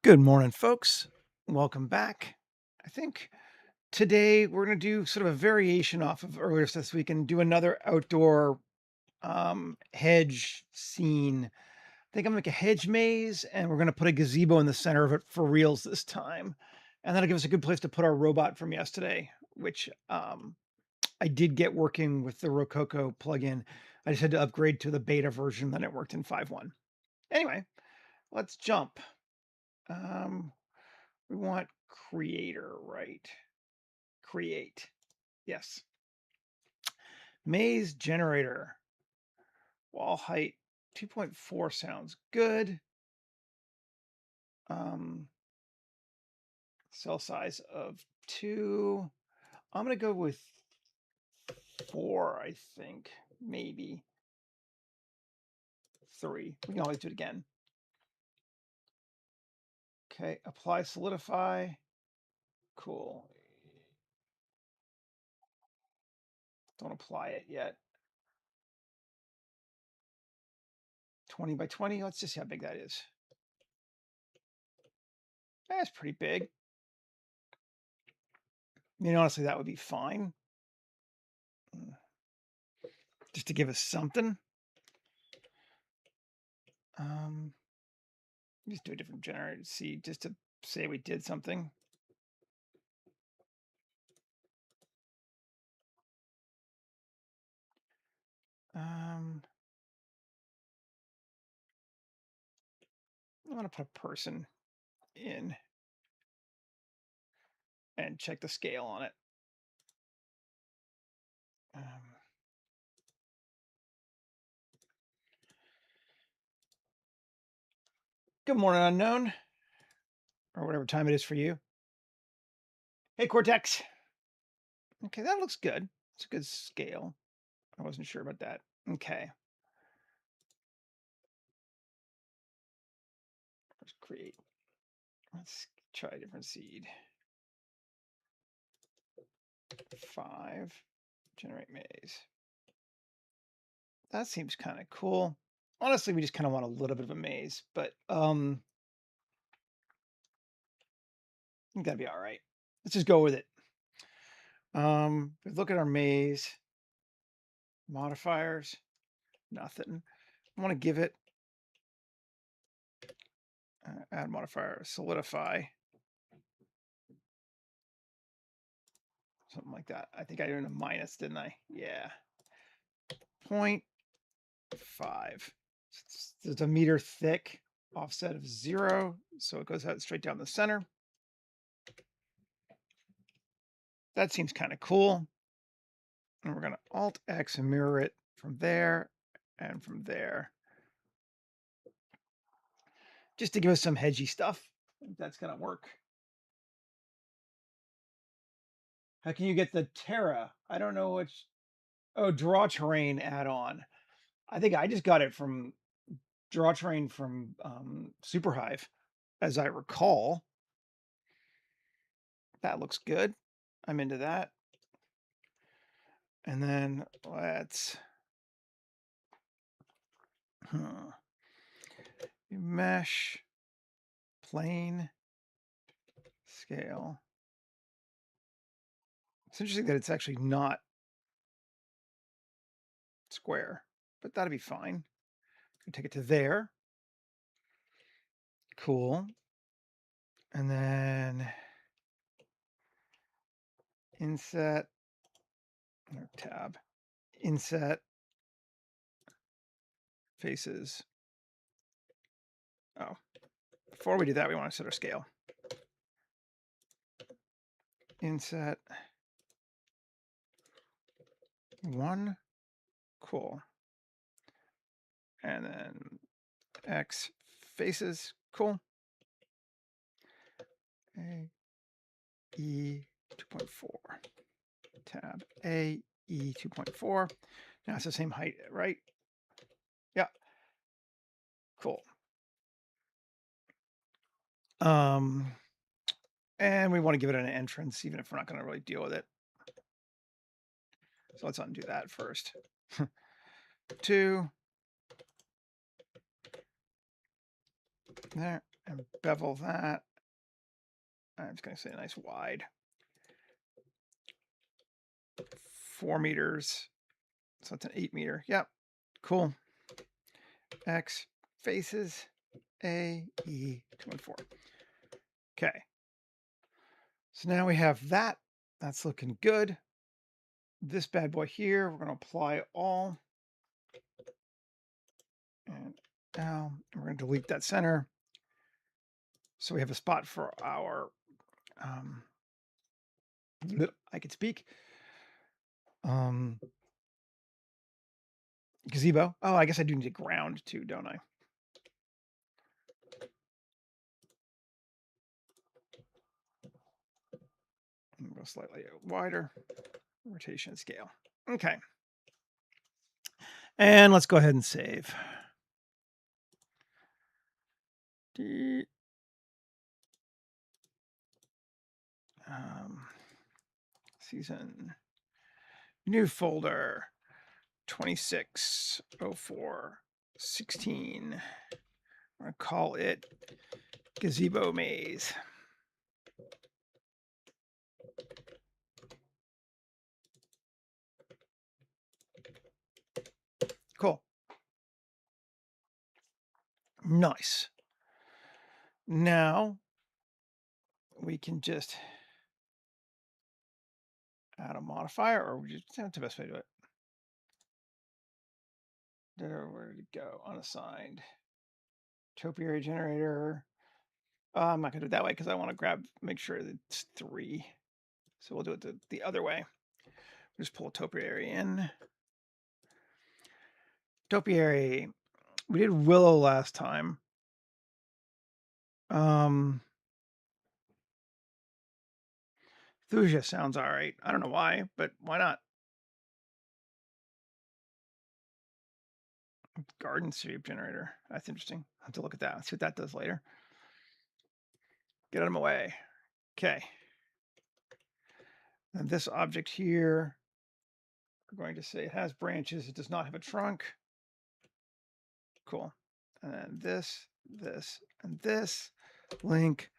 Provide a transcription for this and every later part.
Good morning, folks. Welcome back. I think today we're going to do sort of a variation off of earlier this week and do another outdoor hedge scene. I think I'm going to make a hedge maze and we're going to put a gazebo in the center of it for reals this time. And that'll give us a good place to put our robot from yesterday, which I did get working with the Rococo plugin. I just had to upgrade to the beta version, then it worked in 5.1. Anyway, let's jump. We want creator, right? Create. Yes. Maze generator. Wall height 2.4 sounds good. Cell size of 2. I'm going to go with 4, I think. Maybe 3. We can always do it again. Okay, apply solidify. Cool. Don't apply it yet. 20 by 20. Let's just see how big that is. That's pretty big. I mean, honestly, that would be fine. Just to give us something. Just do a different generator to see, just to say we did something. I want to put a person in and check the scale on it. Good morning, unknown, or whatever time it is for you. Hey, Cortex. Okay, that looks good. It's a good scale. I wasn't sure about that. Okay. Let's create. Let's try a different seed. 5. Generate maze. That seems kind of cool. Honestly, we just kind of want a little bit of a maze, but I think that'd be all right. Let's just go with it. Look at our maze. Modifiers, nothing. I want to give it add modifier, solidify. Something like that. I think I did a minus, didn't I? Yeah. 0.5. It's a meter thick, offset of 0. So it goes out straight down the center. That seems kind of cool. And we're going to Alt X and mirror it from there and from there. Just to give us some hedgy stuff. I think that's going to work. How can you get the Terra? I don't know which. Oh, draw terrain add-on. I think I just got it from draw terrain from Superhive, as I recall. That looks good. I'm into that. And then let's mesh plane scale. It's interesting that it's actually not square, but that'll be fine. Take it to there. Cool. And then inset or tab, inset faces. Oh, before we do that, we want to set our scale. Inset 1. Cool. And then X faces. Cool. A E 2.4. Tab A E 2.4. Now it's the same height, right? Yeah. Cool. And we want to give it an entrance, even if we're not going to really deal with it. So let's undo that first. 2. There. and bevel that. I'm just going to say a nice wide. 4 meters. So that's an 8 meter. Yep. Cool. X faces A, E, 2 and 4. Okay. So now we have that. That's looking good. This bad boy here, we're going to apply all. And now we're going to delete that center. So we have a spot for our, I could speak, gazebo. Oh, I guess I do need a ground too, don't I? Go slightly wider, rotation scale. Okay. And let's go ahead and save. Season, new folder, 260416. I'm going to call it Gazebo Maze. Cool. Nice. Now we can just add a modifier, or we just, that's the best way to do it. Where did it go? Unassigned. Topiary generator. I'm not going to do it that way because I want to make sure that it's 3. So we'll do it the other way. We'll just pull a topiary in. Topiary. We did willow last time. Thuja sounds all right. I don't know why, but why not? Garden shape generator. That's interesting. I'll have to look at that. See what that does later. Get out of my way. Okay. And this object here, we're going to say it has branches. It does not have a trunk. Cool. And then this, and this. Link.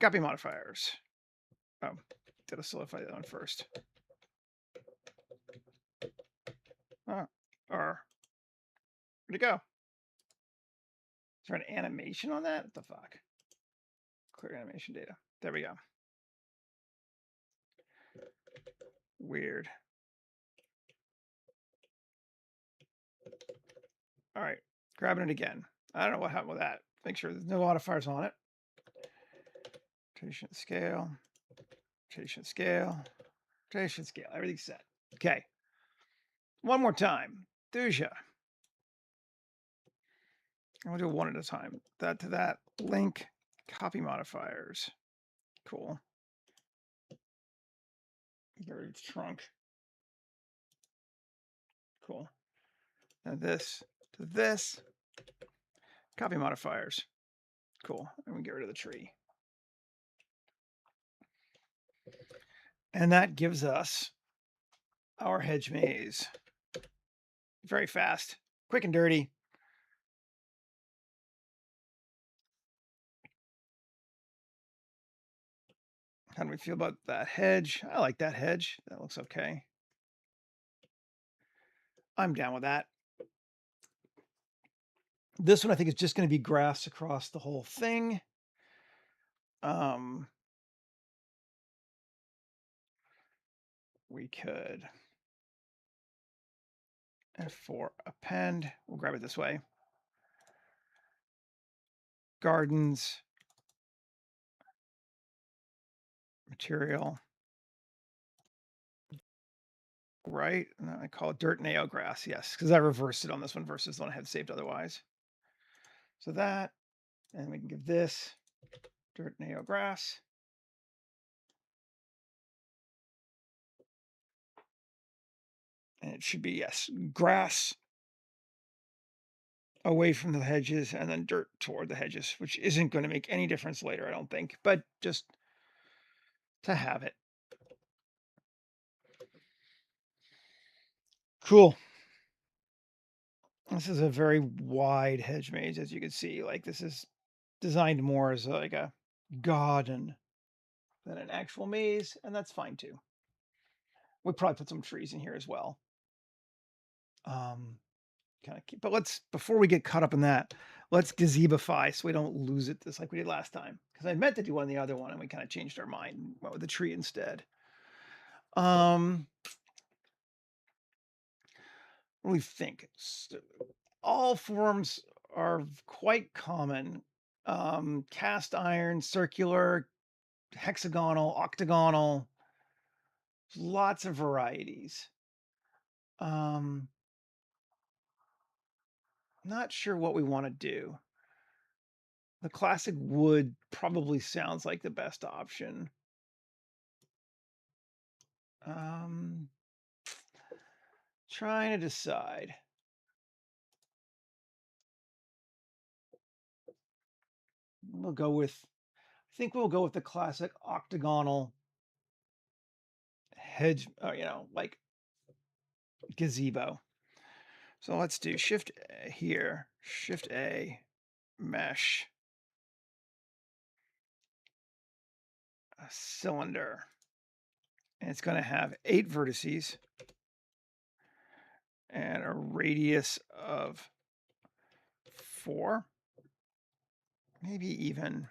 Copy modifiers. Oh, gotta solidify that one first. Or where'd it go? Is there an animation on that? What the fuck? Clear animation data. There we go. Weird. All right, grabbing it again. I don't know what happened with that. Make sure there's no modifiers on it. Rotation scale, rotation scale, rotation scale. Everything's set. Okay. One more time. Thuja. I'll do one at a time. That to that. Link. Copy modifiers. Cool. Get rid of its trunk. Cool. And this to this. Copy modifiers. Cool. And we get rid of the tree. And that gives us our hedge maze. Very fast, quick and dirty. How do we feel about that hedge? I like that hedge. That looks okay. I'm down with that. This one I think is just going to be grass across the whole thing. We could F4 append. We'll grab it this way. Gardens. Material. Right. And then I call it dirt nail grass. Yes, because I reversed it on this one versus the one I had saved otherwise. So that, and we can give this dirt nail grass. And it should be, yes, grass away from the hedges and then dirt toward the hedges, which isn't going to make any difference later, I don't think, but just to have it. Cool. This is a very wide hedge maze, as you can see. Like this is designed more as like a garden than an actual maze, and that's fine too. We probably put some trees in here as well. Kind of keep, but let's before we get caught up in that, let's gazebify so we don't lose it just like we did last time. Because I meant to do one the other one, and we kind of changed our mind and went with the tree instead. What do we think? All forms are quite common. Cast iron, circular, hexagonal, octagonal, lots of varieties. Not sure what we want to do. The classic wood probably sounds like the best option. Trying to decide. We'll go with, I think we'll go with the classic octagonal hedge, like gazebo. So let's do Shift A here, Shift A, mesh, a cylinder. And it's going to have 8 vertices and a radius of 4, maybe even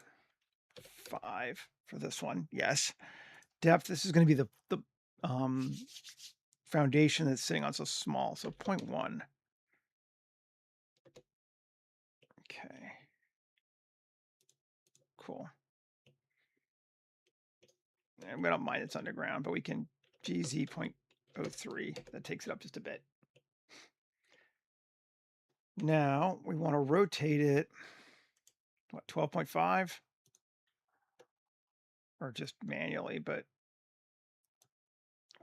5 for this one. Yes. Depth, this is going to be the foundation that's sitting on so small. So 0.1. Okay. Cool. And we don't mind it's underground, but we can GZ 0.03. That takes it up just a bit. Now we want to rotate it, what, 12.5? Or just manually, but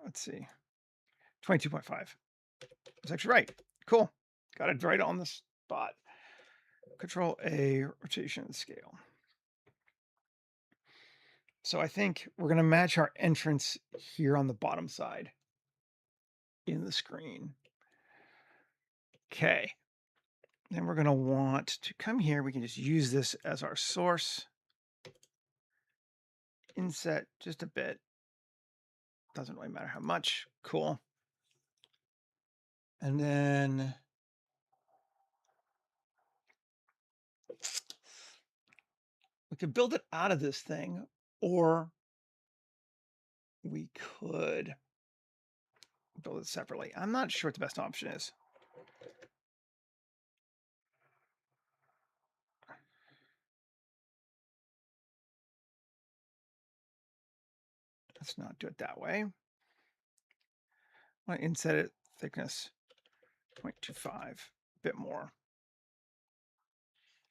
let's see. 22.5. It's actually right. Cool. Got it right on the spot. Control A, rotation scale. So I think we're going to match our entrance here on the bottom side in the screen. Okay. Then we're going to want to come here. We can just use this as our source. Inset just a bit. Doesn't really matter how much. Cool. And then we could build it out of this thing, or we could build it separately. I'm not sure what the best option is. Let's not do it that way. I want to inset it thickness 0.25, a bit more.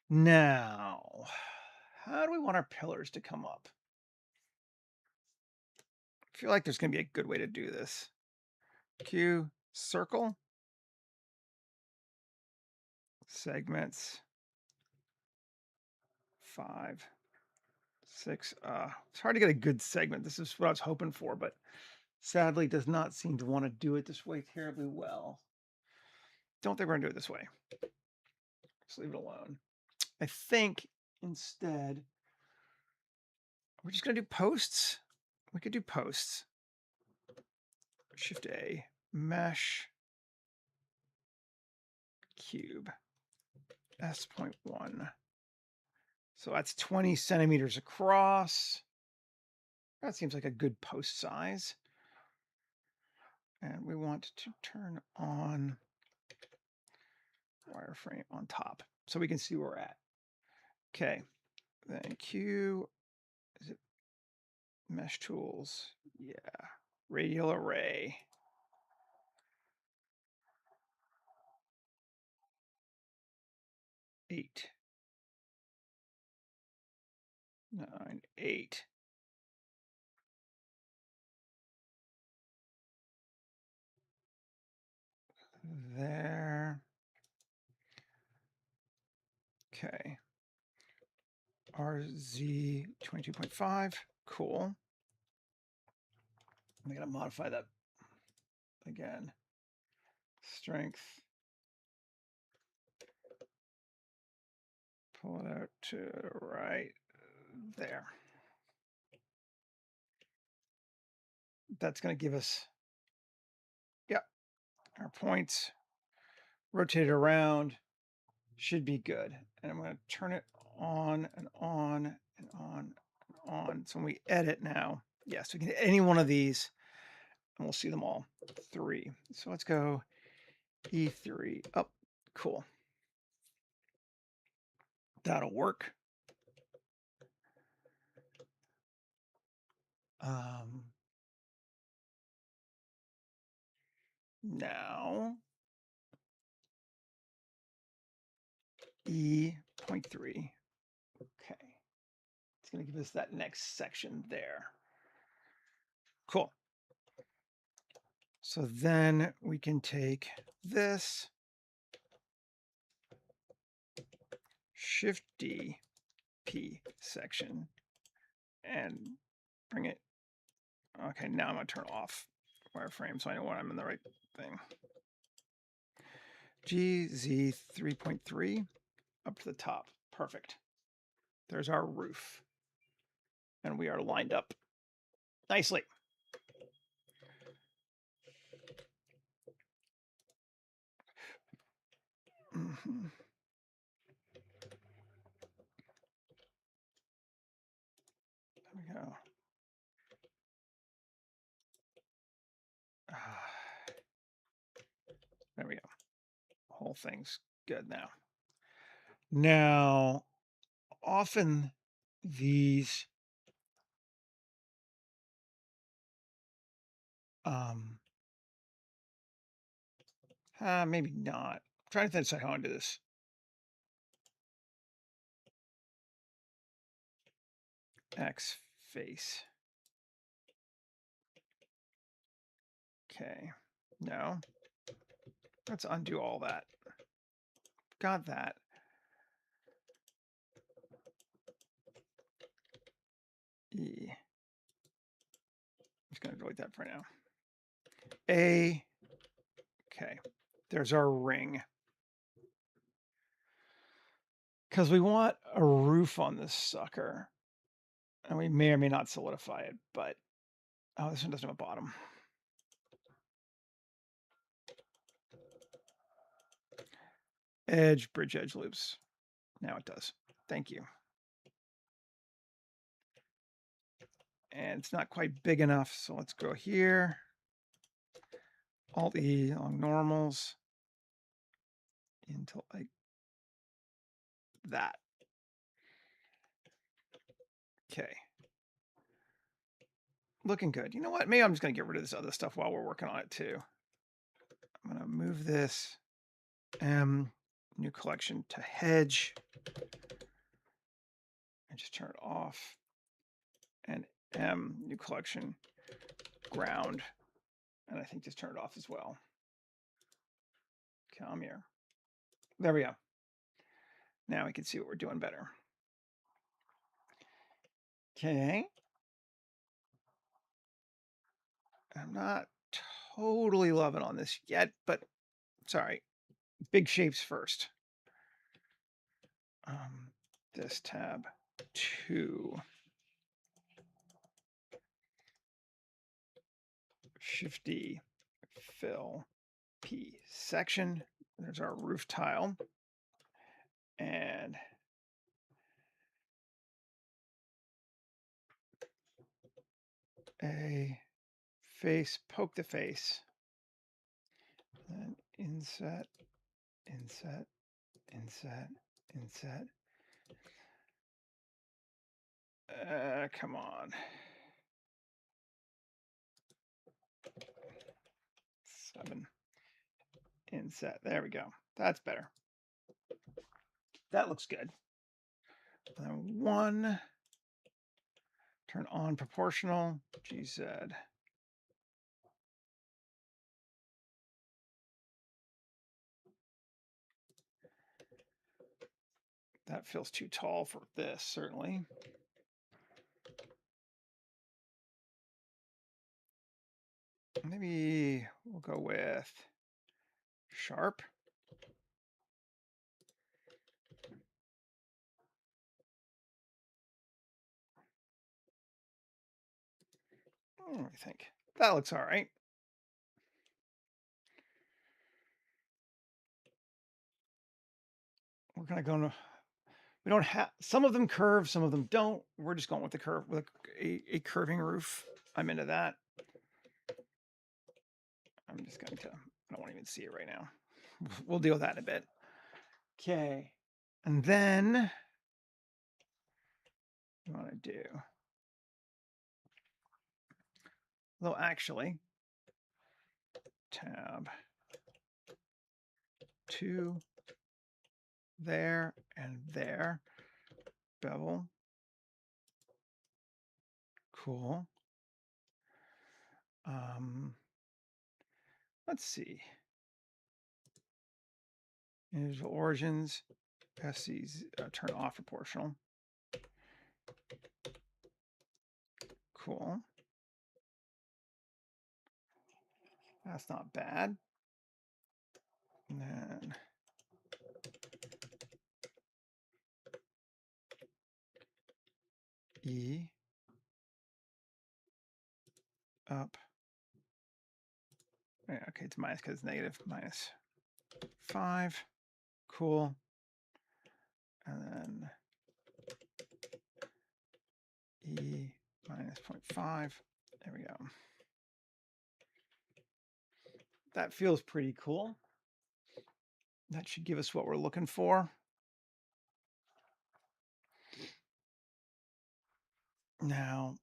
Now, how do we want our pillars to come up? I feel like there's going to be a good way to do this. Q, circle, segments, 5, 6. It's hard to get a good segment. This is what I was hoping for, but sadly does not seem to want to do it this way terribly well. Don't think we're going to do it this way. Just leave it alone. I think instead, we're just going to do posts. We could do posts. Shift A, mesh, cube, S.1. So that's 20 centimeters across. That seems like a good post size. And we want to turn on wireframe on top so we can see where we're at. Okay, then Q, is it mesh tools? Yeah, radial array. 8, 9, 8. There. Okay. RZ 22.5. Cool. I'm going to modify that again. Strength Pull it out to right there. That's going to give us, yep, our points. Rotate it around. Should be good. And I'm going to turn it on and on and on and on. So when we edit now, yes, we can hit any one of these and we'll see them all. 3. So let's go E3 up. Cool. That'll work. Now E.3. Okay. It's going to give us that next section there. Cool. So then we can take this, Shift D, P section, and bring it. Okay, now I'm going to turn off wireframe so I know when I'm in the right thing. GZ 3.3 up to the top. Perfect. There's our roof. And we are lined up nicely. Mm-hmm. There we go. There we go. Whole thing's good now. Now, often these maybe not. I'm trying to decide how to do this. X face. Okay. No. Let's undo all that. Got that. E. I'm just going to delete that for now. A. Okay. There's our ring. Because we want a roof on this sucker. And we may or may not solidify it, but oh, this one doesn't have a bottom. Edge, bridge edge loops. Now it does. Thank you. And it's not quite big enough, so let's go here. Alt-E on normals until like that. Okay. Looking good. You know what? Maybe I'm just going to get rid of this other stuff while we're working on it too. I'm going to move this new collection to Hedge and just turn it off. And new collection ground. And I think just turn it off as well. Come here. There we go. Now we can see what we're doing better. Okay. I'm not totally loving on this yet, but sorry. Big shapes first. This tab 2. Shift D, fill P section. There's our roof tile. And a face, poke the face. And inset, inset, inset, inset. Come on. 7. Inset. There we go. That's better. That looks good. And then 1. Turn on proportional. GZ. That feels too tall for this, certainly. Maybe we'll go with sharp. What do you think? That looks all right. We're gonna go to. We don't have some of them curve, some of them don't. We're just going with the curve with a curving roof. I'm into that. I'm just going to. I don't want to even see it right now. We'll deal with that in a bit. Okay, and then you want to do. Well, actually, tab 2 there and there. Bevel. Cool. Let's see. Individual origins. SC's turn off proportional. Cool. That's not bad. And then E up. Yeah, okay, it's minus because it's negative. -5. Cool. And then E minus 0.5. There we go. That feels pretty cool. That should give us what we're looking for. Now,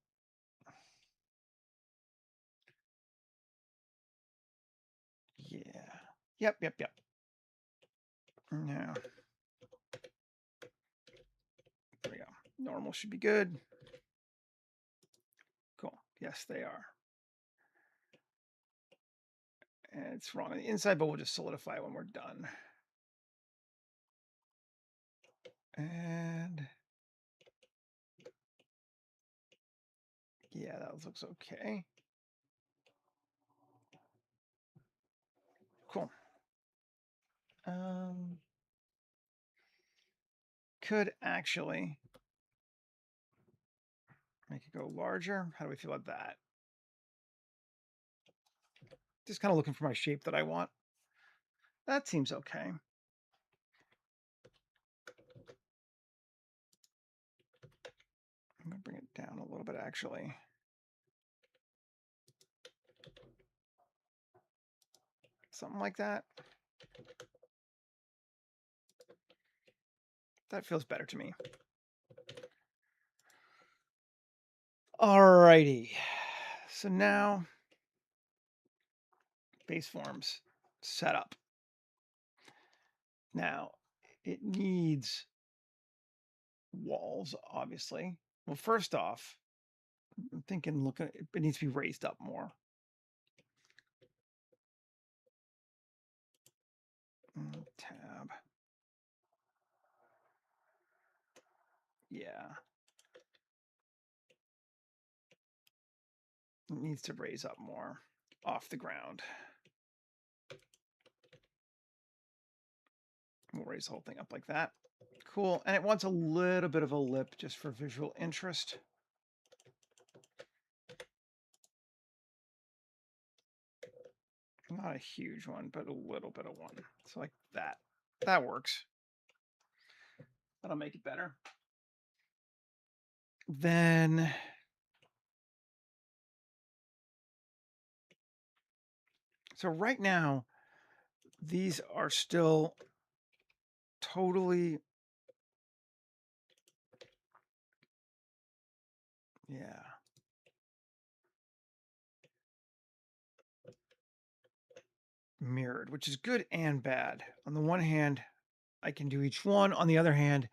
yeah. Yep. Now, there we go. Normal should be good. Cool. Yes, they are. And it's wrong on the inside, but we'll just solidify it when we're done. And yeah, that looks okay. Cool. Could actually make it go larger. How do we feel about that? Just kind of looking for my shape that I want. That seems okay. I'm going to bring it down a little bit, actually. Something like that. That feels better to me. Alrighty. So now, base forms set up. Now, it needs walls, obviously. Well, first off, I'm thinking, look, it needs to be raised up more. Tab. Yeah. It needs to raise up more off the ground. We'll raise the whole thing up like that. Cool. And it wants a little bit of a lip just for visual interest. Not a huge one, but a little bit of one. So like that. That works. That'll make it better. Then so right now, these are still totally, yeah. Mirrored, which is good and bad. On the one hand, I can do each one. On the other hand,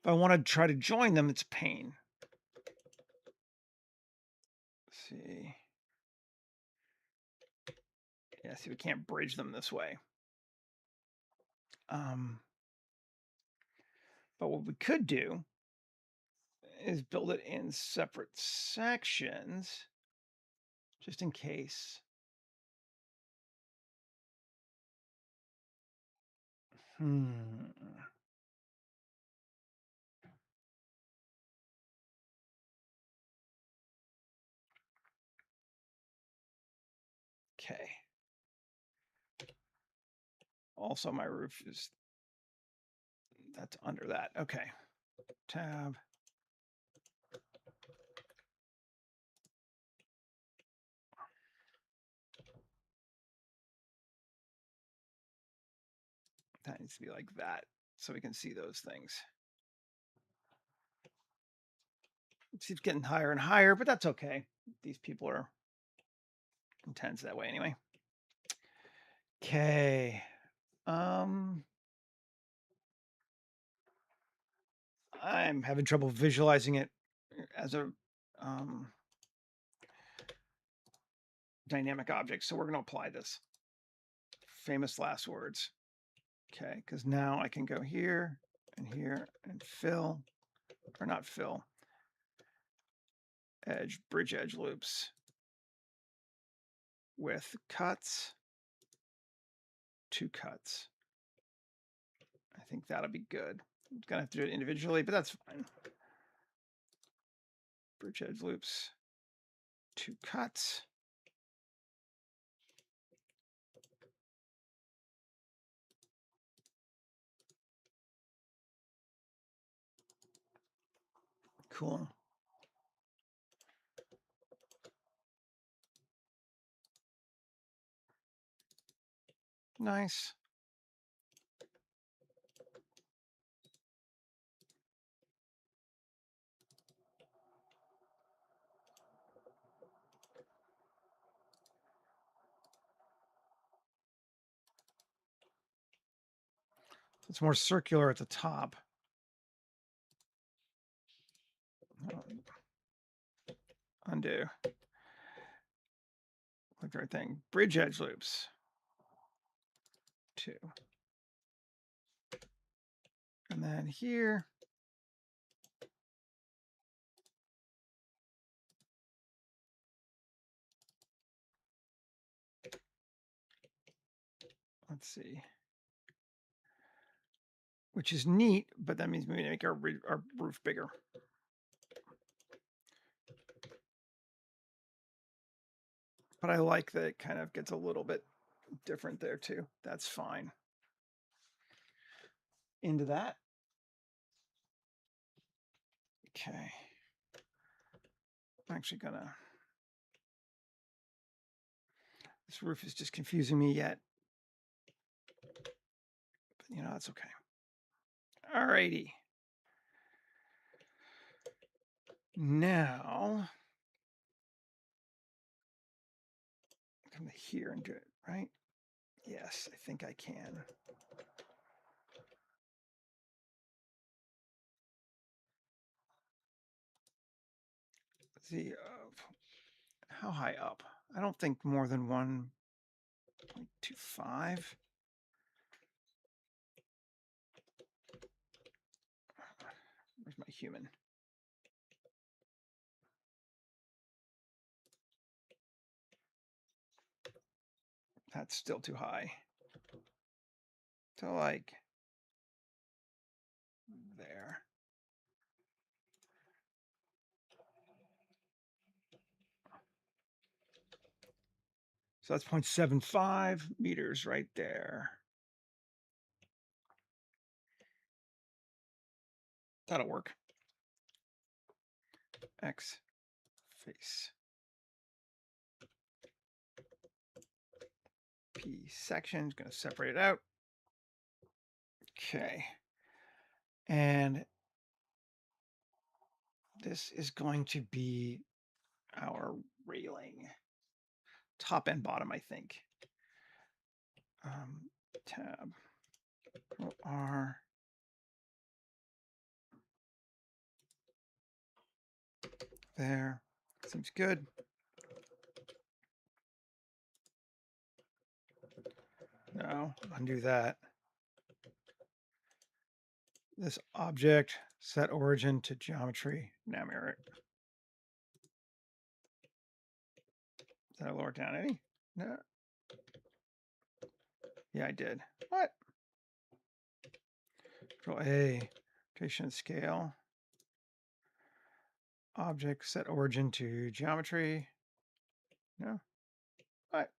if I want to try to join them, it's pain. Let's see. Yeah, see, we can't bridge them this way. But what we could do is build it in separate sections, just in case. Also, my roof is, that's under that. Okay. Tab. That needs to be like that so we can see those things. It keeps getting higher and higher, but that's okay. These people are intense that way anyway. Okay. I'm having trouble visualizing it as a dynamic object, so we're going to apply this. Famous last words. Okay, because now I can go here and fill, or not fill, edge, bridge edge loops with cuts, 2 cuts. I think that'll be good. I'm gonna have to do it individually, but that's fine. Bridge edge loops, 2 cuts. Cool. Nice. It's more circular at the top. Undo. Click the right thing. Bridge edge loops. 2. And then here. Let's see. Which is neat, but that means we need to make our roof bigger. But I like that it kind of gets a little bit different there too. That's fine. Into that. Okay. I'm actually gonna, this roof is just confusing me yet. But you know, that's okay. All righty. Now, come here and do it, right? Yes, I think I can. See, how high up? I don't think more than 1.25. Where's my human? That's still too high. So like there. So that's 0.75 meters right there. That'll work. X face. P section is going to separate it out. Okay. And this is going to be our railing. Top and bottom, I think. Tab. R. There. Seems good. No, undo that. This object, set origin to geometry. Now mirror it. Did I lower it down any? No. Yeah, I did. What? Control A, rotation scale. Object, set origin to geometry. No. What?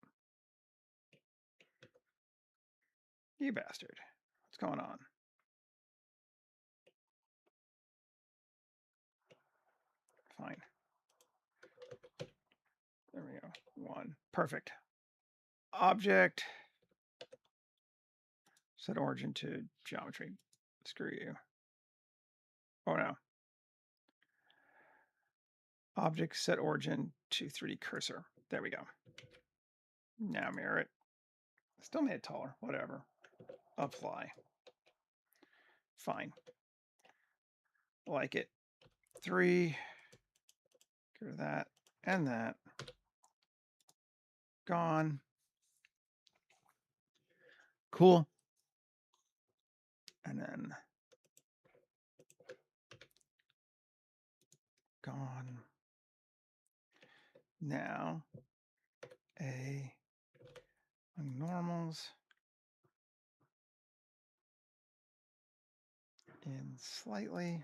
You bastard. What's going on? Fine. There we go. 1. Perfect. Object. Set origin to geometry. Screw you. Oh no. Object set origin to 3D cursor. There we go. Now mirror it. Still made it taller. Whatever. Apply. Fine. Like it. 3. Get rid of that and that. Gone. Cool. And then gone. Now a normals in slightly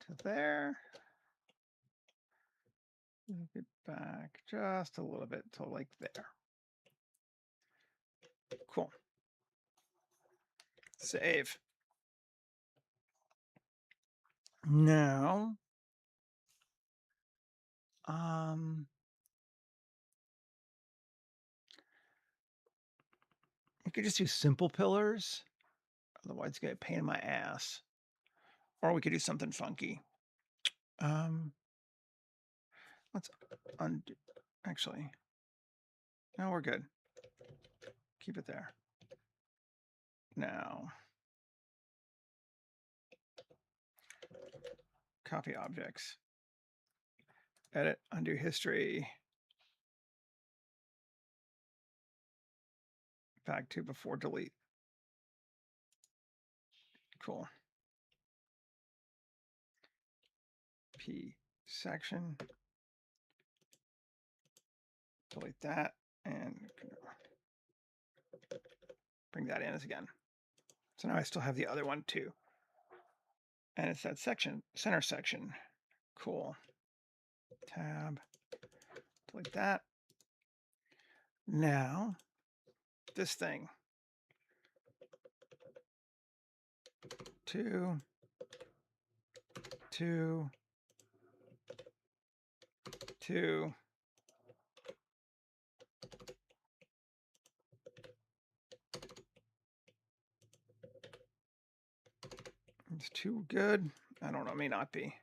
to there. Move it back just a little bit to like there. Cool. Save. Now, we could just do simple pillars. Otherwise, it's gonna be a pain in my ass. Or we could do something funky. Let's undo. Actually, no, we're good. Keep it there. Now, copy objects. Edit, undo history. Back to before delete. Cool. P section. Delete that and bring that in as again. So now I still have the other one too. And it's that section, center section. Cool. Tab. Delete that. Now, this thing. 2, 2, 2. It's too good. I don't know, may not be.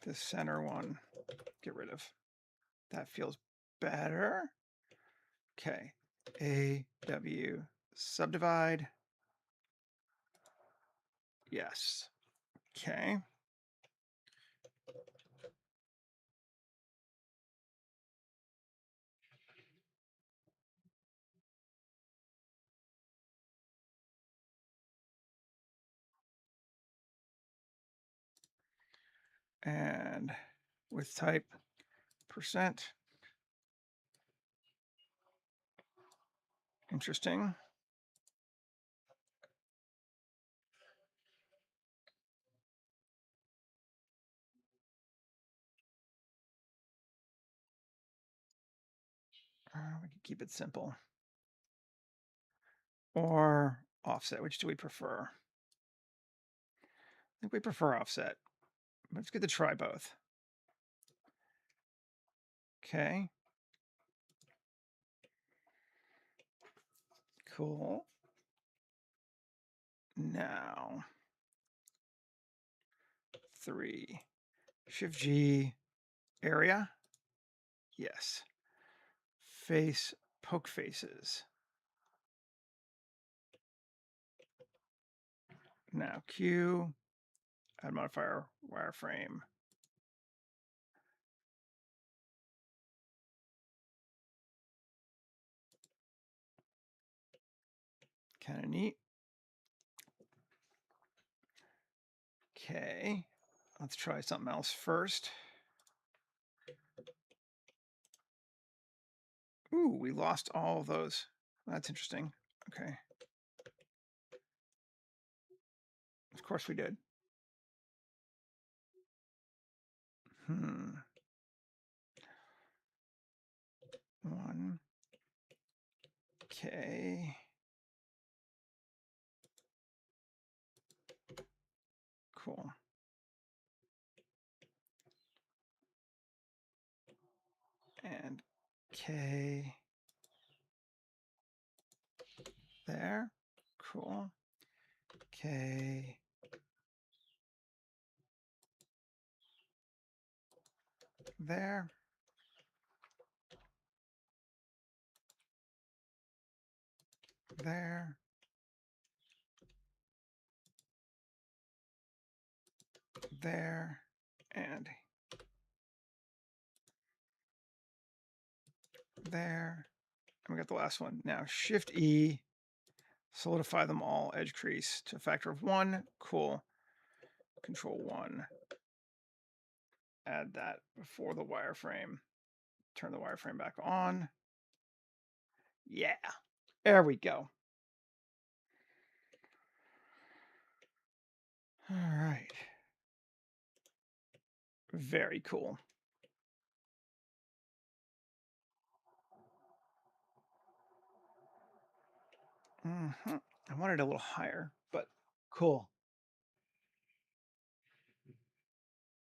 This center one, get rid of. That feels better. Okay. A, W, subdivide. Yes. Okay. And with type %. Interesting. We can keep it simple. Or offset, which do we prefer? I think we prefer offset, but it's good to try both. Okay. Cool. Now, 3, Shift G, area. Yes. Face, poke faces. Now Q, add modifier, wireframe. Kind of neat. Okay, let's try something else first. Ooh, we lost all of those. That's interesting. Okay. Of course we did. 1, K. Cool. And K there. Cool. K. There. There. There. And there. And we got the last one. Now Shift E, solidify them all, edge crease to a factor of 1. Cool. Control 1. Add that before the wireframe. Turn the wireframe back on. Yeah. There we go. All right. Very cool. I wanted it a little higher, but cool.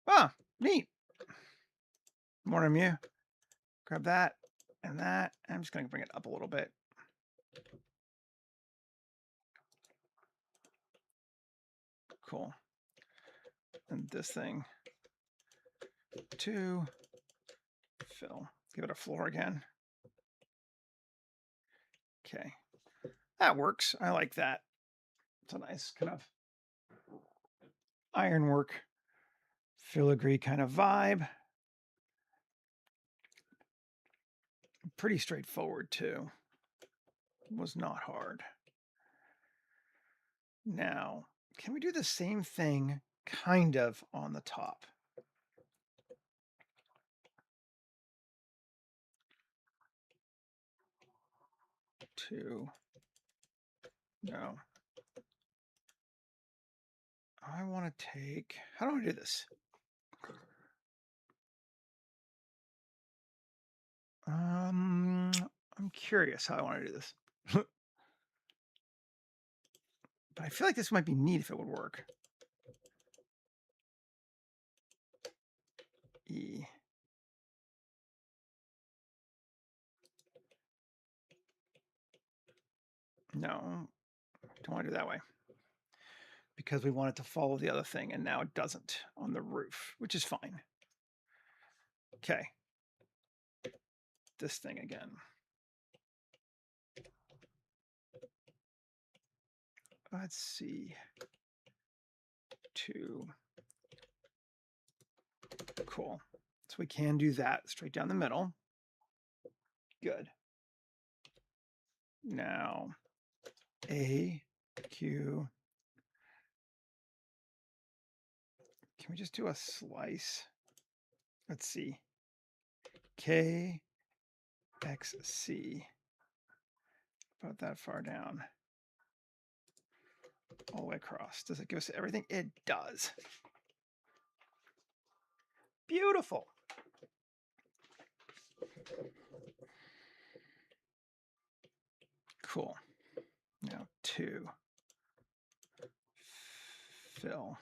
Ah, neat. More Mew. Grab that and that. I'm just going to bring it up a little bit. Cool. And this thing, 2, fill. Give it a floor again. Okay. That works. I like that. It's a nice kind of ironwork, filigree kind of vibe. Pretty straightforward too. Was not hard. Now, can we do the same thing kind of on the top? Two. No. I want to take, how do I do this? I'm curious how I want to do this. But I feel like this might be neat if it would work. E. No, don't want to do it that way. Because we want it to follow the other thing, and now it doesn't on the roof, which is fine. Okay. This thing again. Let's see. 2. Cool. So we can do that straight down the middle. Good. Now, A, Q. Can we just do a slice? Let's see. K, X, C. About that far down. All the way across. Does it give us everything? It does. Beautiful. Cool. Now 2. Fill.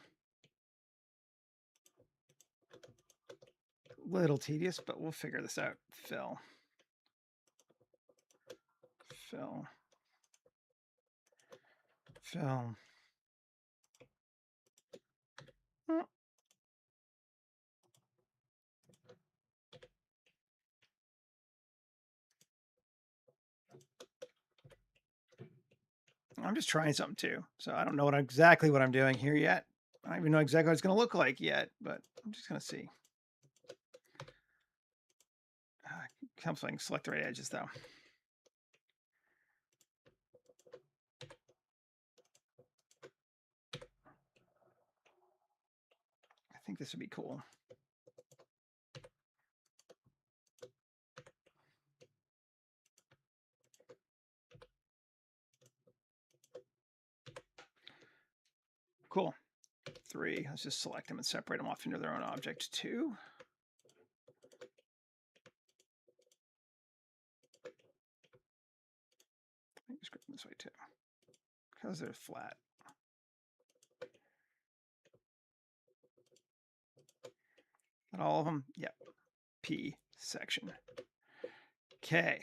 Little tedious, but we'll figure this out. Fill. Fill. Fill. I'm just trying something too. So I don't know exactly what I'm doing here yet. I don't even know exactly what it's going to look like yet, but I'm just going to see. Helps if I can select the right edges though. I think this would be cool. Cool. 3. Let's just select them and separate them off into their own object. 2. script this way too, because they're flat. Not all of them? Yep. P section. Okay.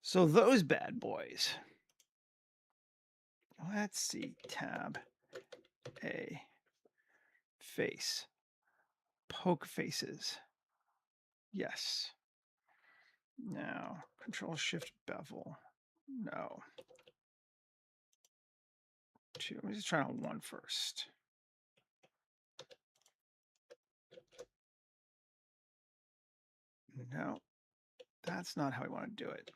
So those bad boys. Let's see. Tab A. Face. Poke faces. Yes. Now, Control Shift bevel. No. 2. Let me just try on 1 first. No, that's not how I want to do it.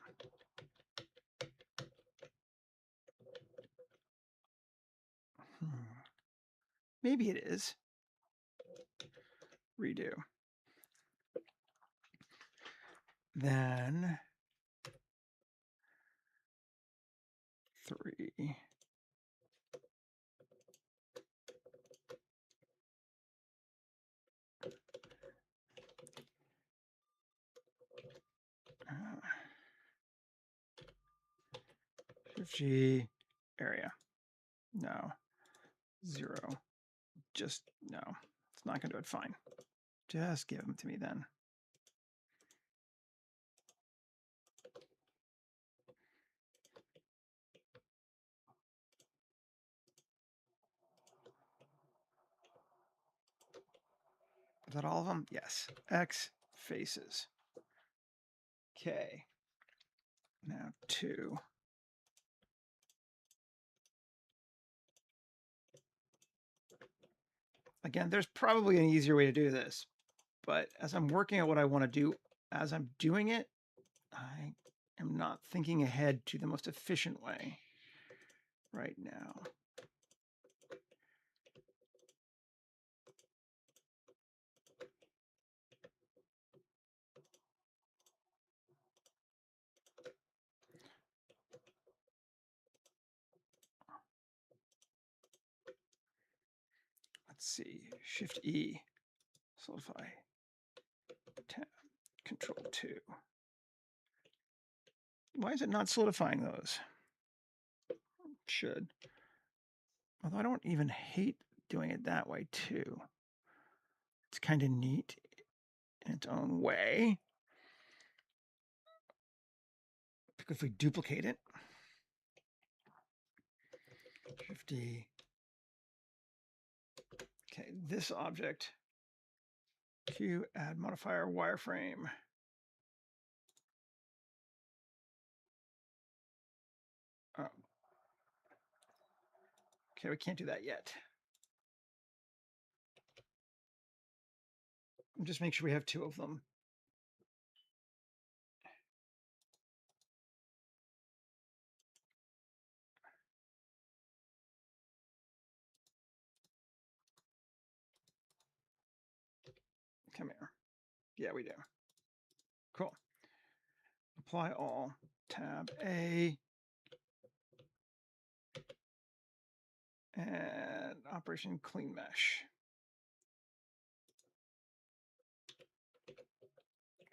Maybe it is. Redo. Then 3. Shift G, area. No. 0. Just, no. It's not going to do it. Fine. Just give them to me then. Is that all of them? Yes. X faces. Okay. Now 2. Again, there's probably an easier way to do this, but as I'm working out what I want to do as I'm doing it, I am not thinking ahead to the most efficient way right now. Let's see, Shift E, solidify, tab, Control 2. Why is it not solidifying those? It should. Although I don't even hate doing it that way too. It's kind of neat in its own way. Because if we duplicate it, Shift D. Okay, this object, Q, add modifier, wireframe. Oh. Okay, we can't do that yet. Just make sure we have 2 of them. Come here. Yeah, we do. Cool. Apply all, tab A, and operation clean mesh.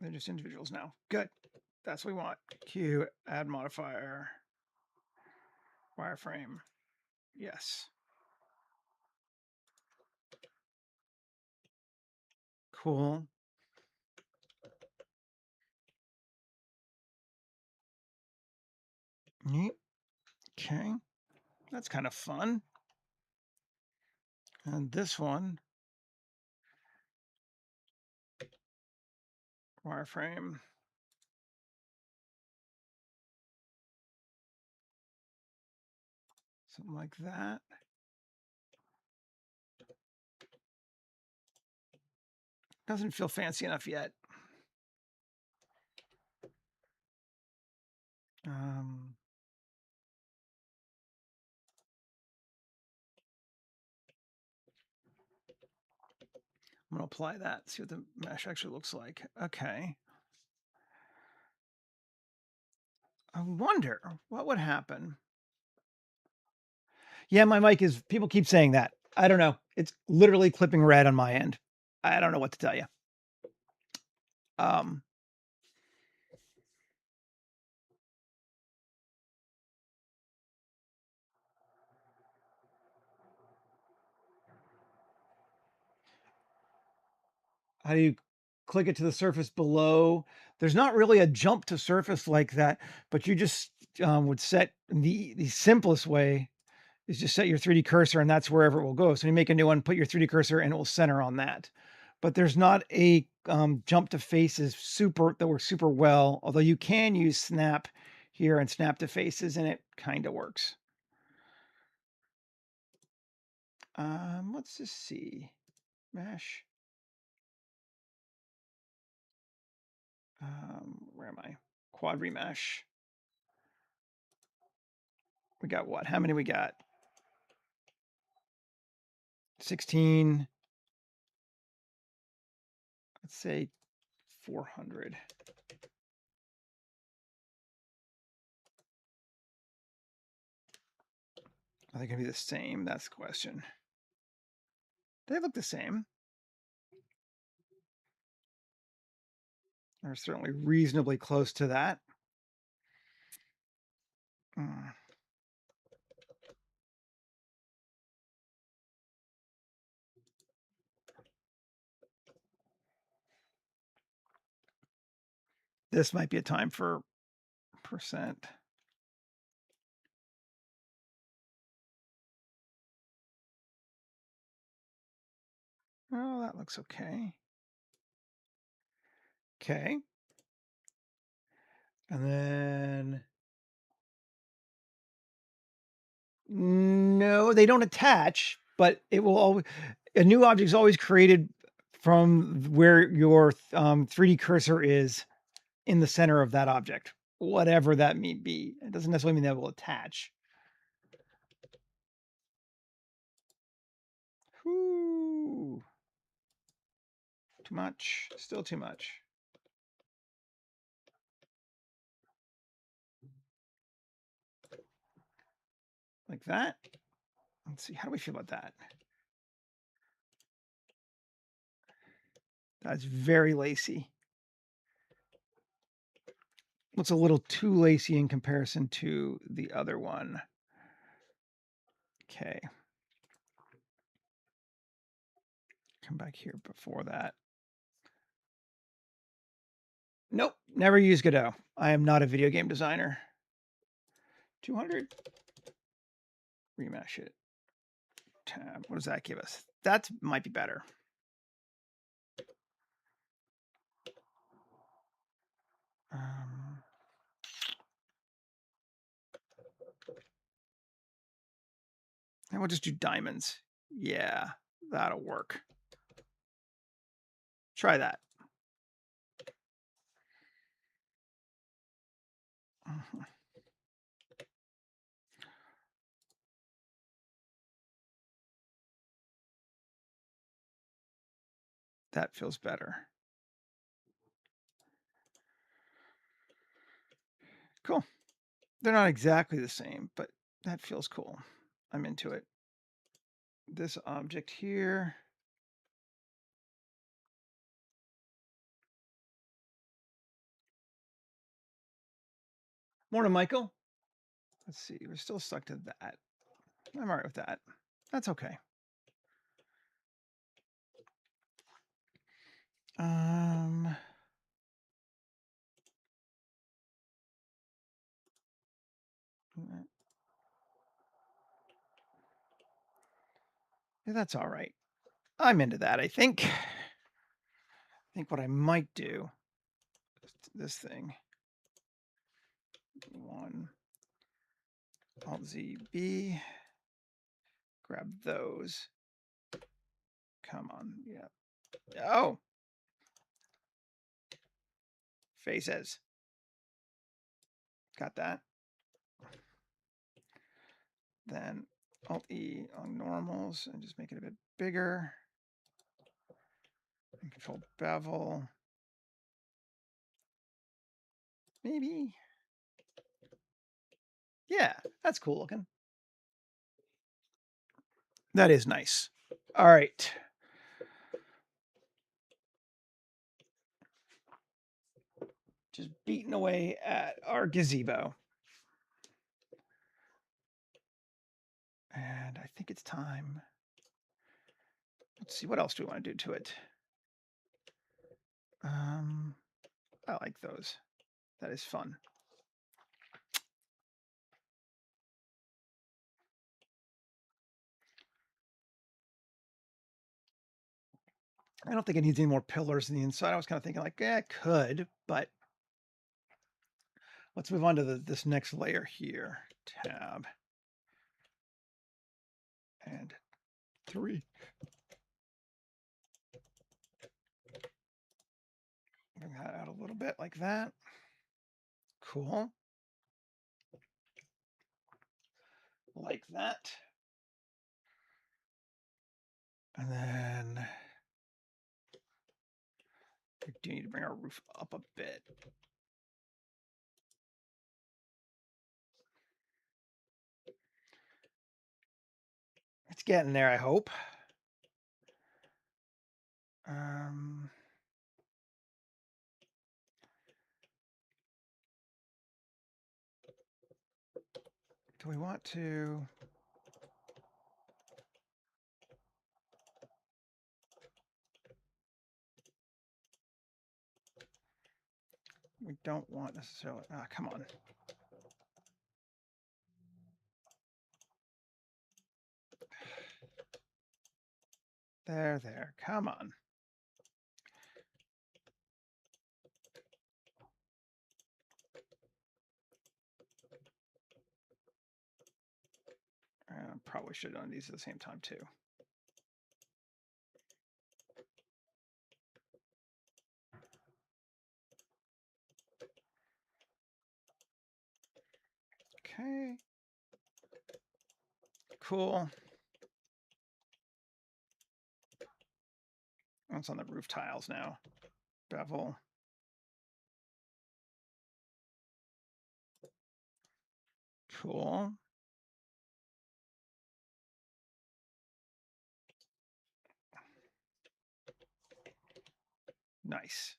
They're just individuals now. Good. That's what we want. Q, add modifier, wireframe. Yes. Cool. Neat. Okay. That's kind of fun. And this one, wireframe. Something like that. Doesn't feel fancy enough yet. I'm going to apply that, see what the mesh actually looks like. Okay. I wonder what would happen. Yeah, my mic is, people keep saying that. I don't know. It's literally clipping red on my end. I don't know what to tell you. How do you click it to the surface below? There's not really a jump to surface like that, but you just would set the simplest way is just set your 3D cursor and that's wherever it will go. So you make a new one, put your 3D cursor and it will center on that. But there's not a jump to faces that works super well, although you can use snap here and snap to faces and it kind of works. Let's just see. Mesh. Where am I? Quad remesh. We got what? How many we got? 16. Let's say 400. Are they going to be the same? That's the question. They look the same. They're certainly reasonably close to that. This might be a time for percent. Oh, that looks okay. Okay. And then no, they don't attach, but it will always, a new object is always created from where your 3D cursor is in the center of that object, whatever that may be. It doesn't necessarily mean that will attach. Whew. Too much, still too much. Like that. Let's see, how do we feel about that? That's very lacy. Looks a little too lacy in comparison to the other one. Okay. Come back here before that. Nope, never use Godot. I am not a video game designer. 200. Remesh it. Tab. What does that give us? That might be better. And we'll just do diamonds. Yeah, that'll work. Try that. That feels better. Cool. They're not exactly the same, but that feels cool. I'm into it. This object here. Morning, Michael. Let's see. We're still stuck to that. I'm all right with that. That's okay. Yeah, that's all right. I'm into that, I think. I think what I might do is this thing. 1 Alt Z B. Grab those. Come on. Yeah. Oh. Faces. Got that. Then Alt E on normals and just make it a bit bigger. And control bevel. Maybe. Yeah, that's cool looking. That is nice. All right. Just beating away at our gazebo. And I think it's time. Let's see, what else do we want to do to it? I like those. That is fun. I don't think it needs any more pillars in the inside. I was kind of thinking like, yeah, it could, but let's move on to this next layer here. Tab. And 3. Bring that out a little bit like that. Cool. Like that. And then we do need to bring our roof up a bit. It's getting there, I hope. Do we want to? We don't want necessarily. Ah, come on. There. Come on. Probably should have done these at the same time too. Okay. Cool. It's on the roof tiles now. Bevel. Cool. Nice.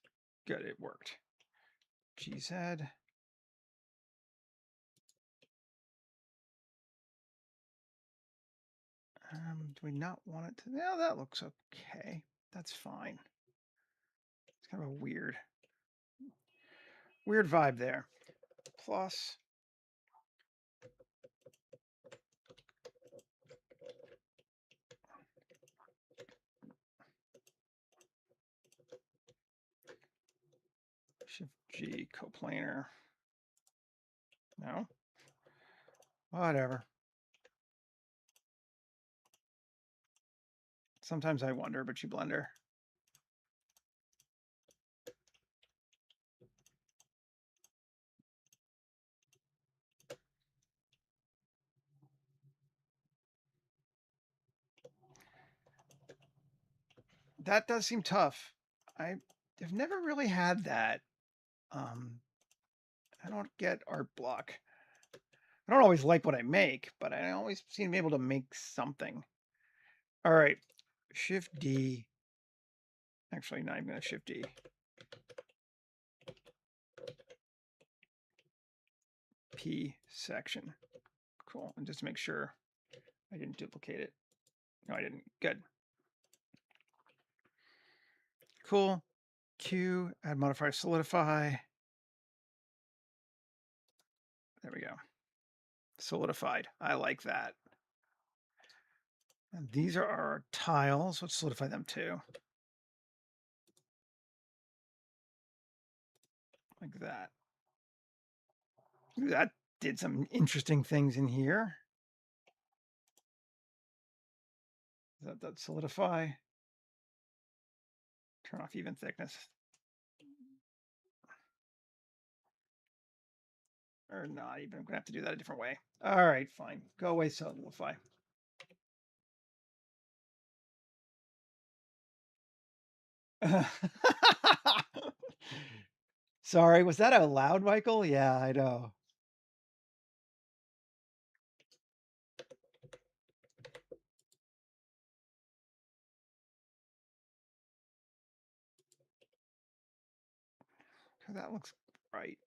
Good, it worked. GZ. Do we not want it to? No, that looks okay. That's fine. It's kind of a weird vibe there. Plus. Shift G coplanar. No. Whatever. Sometimes I wonder, but you blender. That does seem tough. I've never really had that. I don't get art block. I don't always like what I make, but I always seem to be able to make something. All right, Shift D. Actually, not even going to Shift D. P section. Cool. And just to make sure I didn't duplicate it. No, I didn't. Good. Cool. Q, add modifier, solidify. There we go. Solidified. I like that. And these are our tiles. Let's solidify them too. Like that. That did some interesting things in here. That solidify. Turn off even thickness. Or not even. I'm going to have to do that a different way. All right, fine. Go away, solidify. Sorry, was that out loud, Michael? Yeah, I know. That looks right.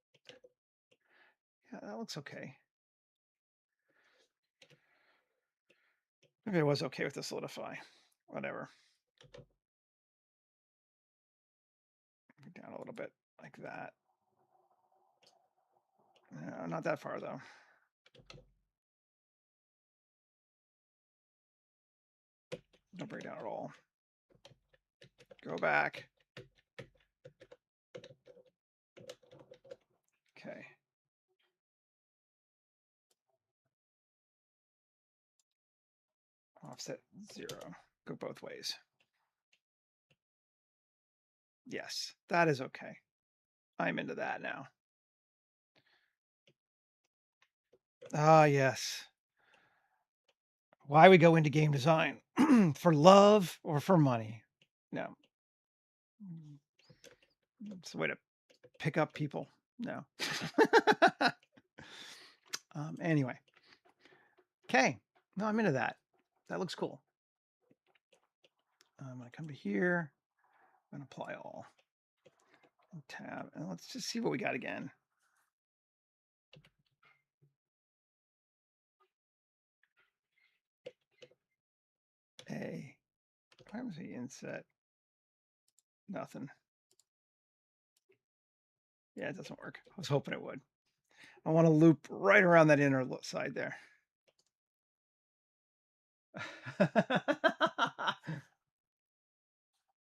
Yeah, that looks okay. Maybe I was okay with the solidify. Whatever. Down a little bit like that. No, not that far though. Don't bring it down at all. Go back. Okay. Offset 0. Go both ways. Yes, that is okay. I'm into that now. Ah, yes. Why we go into game design? For love or for money? No. It's the way to pick up people. No. Anyway. Okay. No, I'm into that. That looks cool. I'm going to come to here. I'm going to apply all. And tab. And let's just see what we got again. A. Why was he inset? Nothing. Yeah, it doesn't work. I was hoping it would. I want to loop right around that inner side there.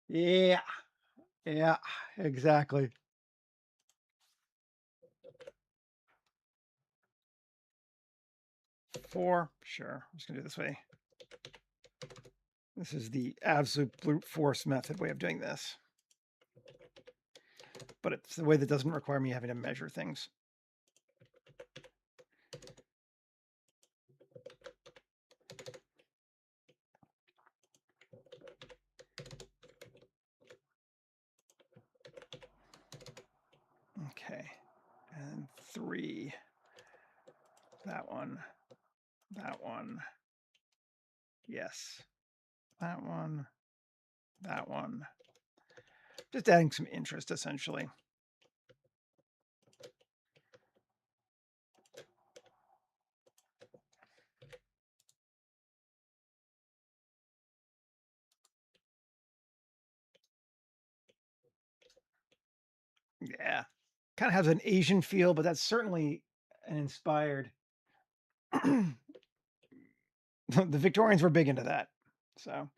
Yeah. Yeah, exactly. Four. Sure. I'm just going to do it this way. This is the absolute brute force method way of doing this. But it's the way that doesn't require me having to measure things. Okay. And 3. That one. That one. Yes. That one. That one. Just adding some interest, essentially. Yeah. Kind of has an Asian feel, but that's certainly an inspired. The Victorians were big into that. So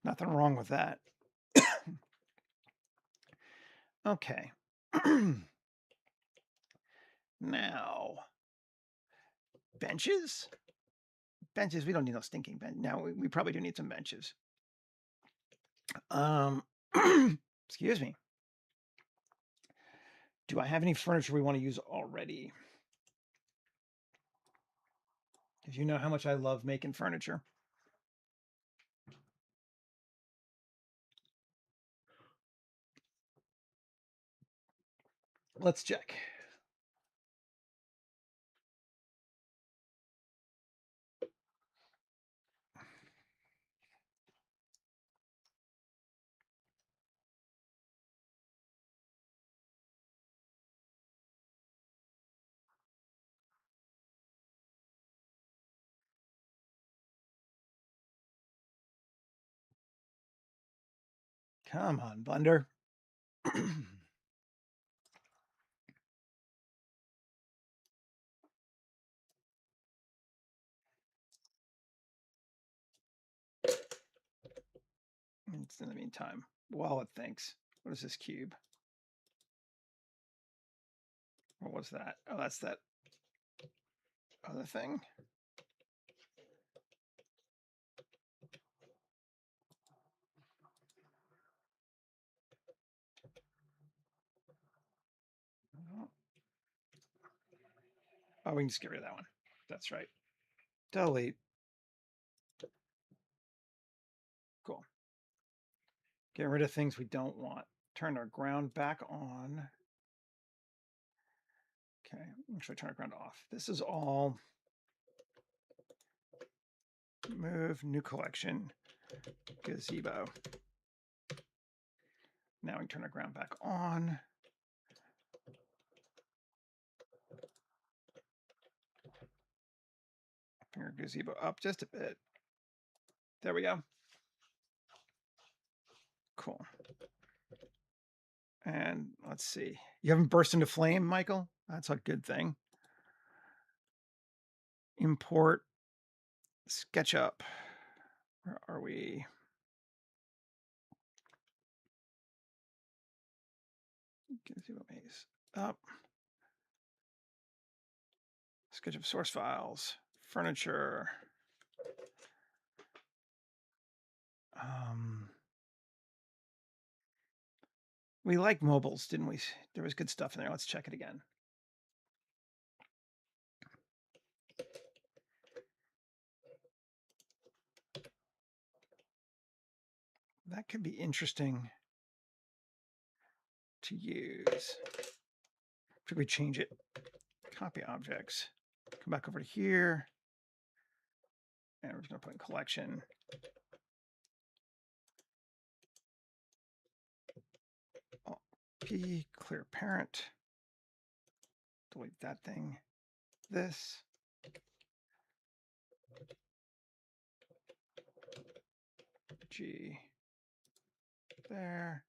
nothing wrong with that. Okay. Now, benches? Benches, we don't need no stinking bench. Now, we probably do need some benches. Excuse me. Do I have any furniture we want to use already? Because you know how much I love making furniture. Let's check. Come on, Blender. In the meantime, while it thinks, what is this cube? What was that? Oh, that's that other thing. Oh, we can just get rid of that one. That's right. Delete. Cool. Get rid of things we don't want. Turn our ground back on. Okay, actually turn our ground off. This is all move, new collection, Gazebo. Now we can turn our ground back on. Bring our Gazebo up just a bit. There we go. Cool. And let's see. You haven't burst into flame, Michael? That's a good thing. Import SketchUp. Where are we? Gazebo maze. Up. SketchUp source files. Furniture. We like mobiles, didn't we? There was good stuff in there. Let's check it again. That could be interesting to use. Should we change it? Copy objects. Come back over to here. And we're just going to put in collection. P, clear parent. Delete that thing. This. G. There.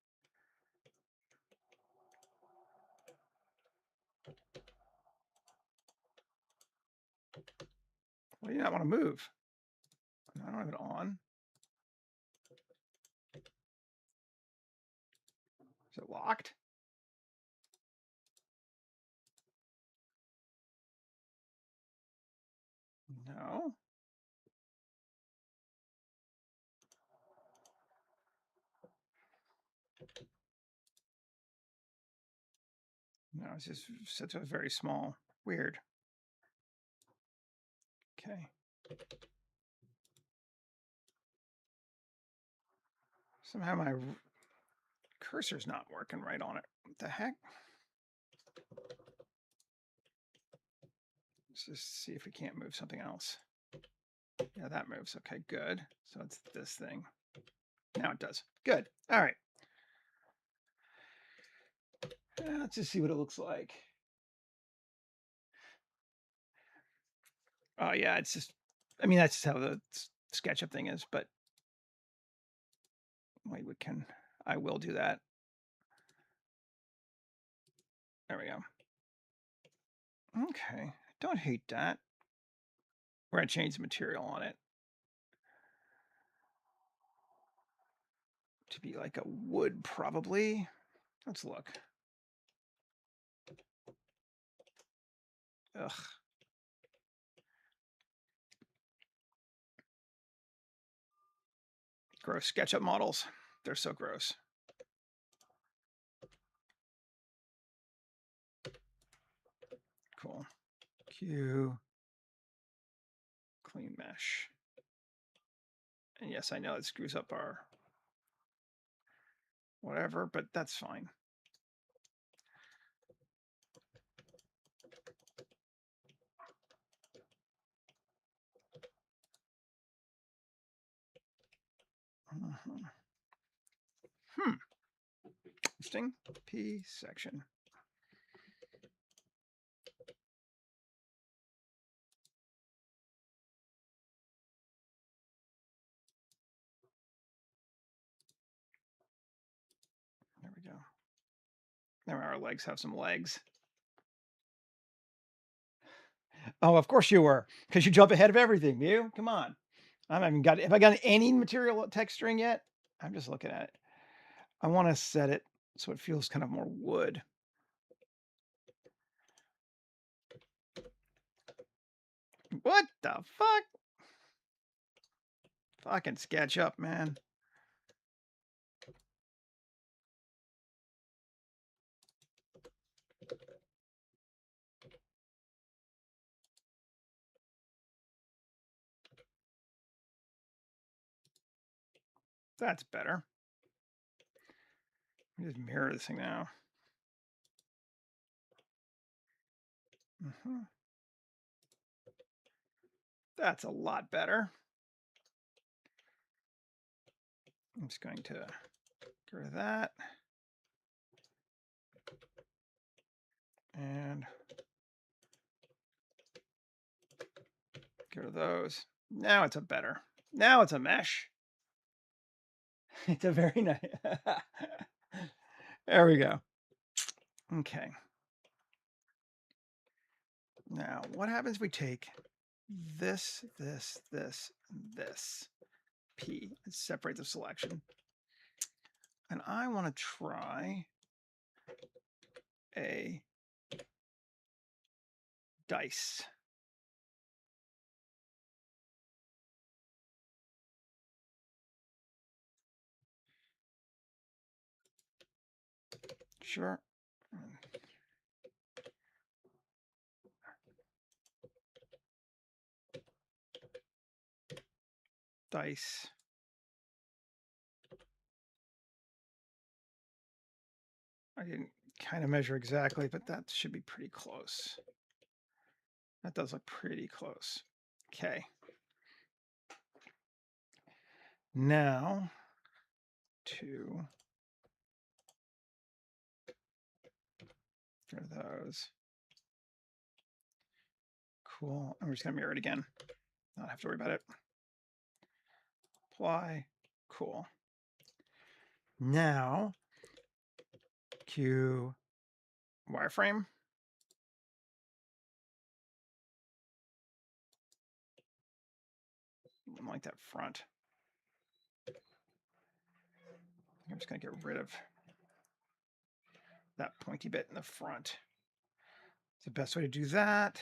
Well, you not want to move. I don't have it on. Is it locked? No. No, it's just such a very small. Weird. Okay. Somehow my cursor's not working right on it. What the heck? Let's just see if we can't move something else. Yeah, that moves. Okay, good. So it's this thing. Now it does. Good. All right. Let's just see what it looks like. Oh, yeah, it's just, I mean, that's just how the SketchUp thing is, but wait, I will do that. There we go. Okay, don't hate that. We're going to change the material on it to be like a wood, probably. Let's look. Ugh. Gross SketchUp models. They're so gross. Cool. Q. Clean mesh. And yes, I know it screws up our whatever, but that's fine. Interesting. P section. There we go. There our legs have some legs. Oh, of course you were, because you jump ahead of everything, you. Come on. I haven't even got. Have I got any material texturing yet? I'm just looking at it. I want to set it so it feels kind of more wood. What the fuck? Fucking SketchUp, man. That's better. Let me just mirror this thing now. That's a lot better. I'm just going to get rid of that. And get rid of those. Now it's a better. Now it's a mesh. It's a very nice. There we go. Okay. Now, what happens if we take this, this, this, this, P, and separate the selection? And I want to try a dice. Sure. Dice. I didn't kind of measure exactly, but that should be pretty close. That does look pretty close. Okay. Now, two for those. Cool. And we're just going to mirror it again. Not have to worry about it. Apply. Cool. Now, cue wireframe. I like that front. I'm just going to get rid of that pointy bit in the front. It's the best way to do that.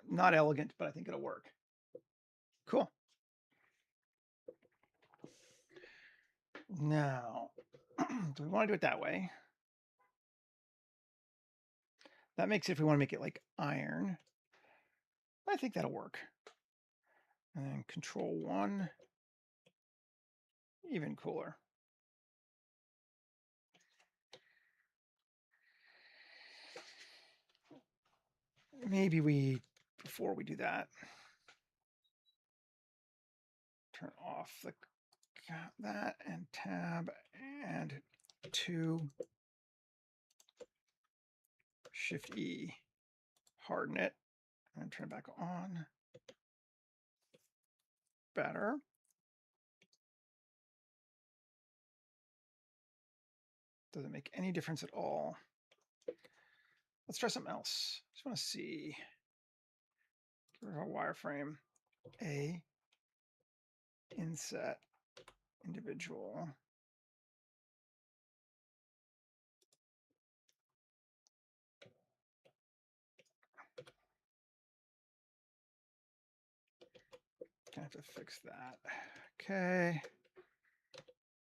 Not elegant, but I think it'll work. Cool. Now, do we want to do it that way? That makes it, if we want to make it like iron, I think that'll work. And then Control 1, even cooler. Maybe we, before we do that, turn off that and tab and 2, Shift E, harden it, and turn it back on. Better. Doesn't make any difference at all. Let's try something else. Just want to see. Get rid of our wireframe. A, inset, individual. Gonna have to fix that. Okay.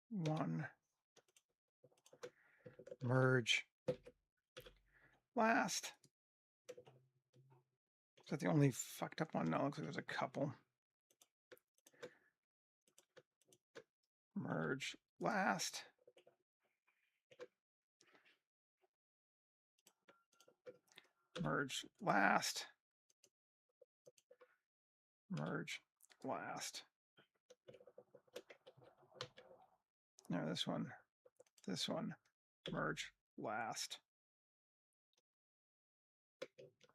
1, merge, last. Is that the only fucked up one? No, it looks like there's a couple. Merge, last. Merge, last. Merge, last. No, this one, merge, last.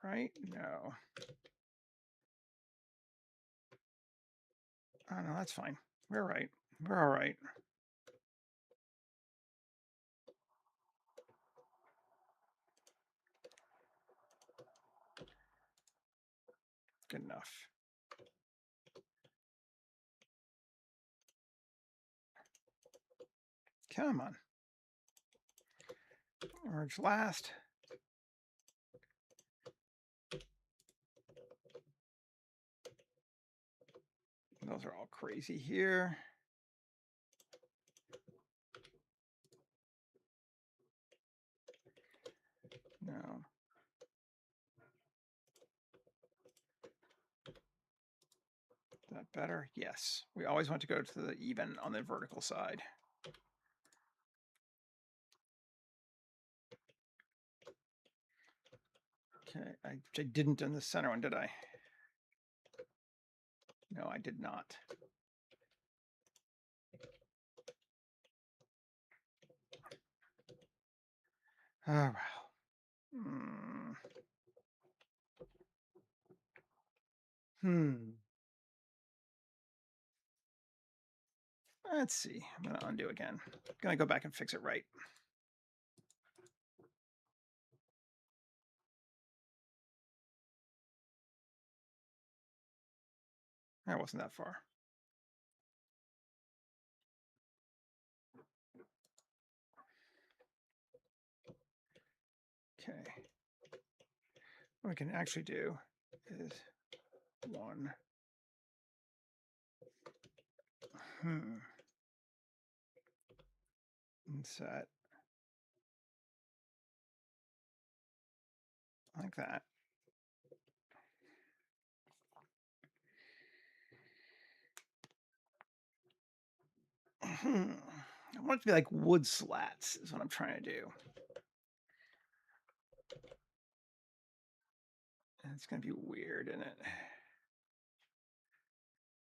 Right? No. Oh, no, that's fine. We're right. We're all right. Good enough. Come on. Merge last. Those are all crazy here. No. Is that better? Yes. We always want to go to the even on the vertical side. Okay, I didn't in the center one, did I? No, I did not. Oh, wow. Let's see. I'm going to undo again. I'm going to go back and fix it right. That wasn't that far. Okay. What we can actually do is 1. And set like that. I want it to be like wood slats is what I'm trying to do. And it's going to be weird, isn't it?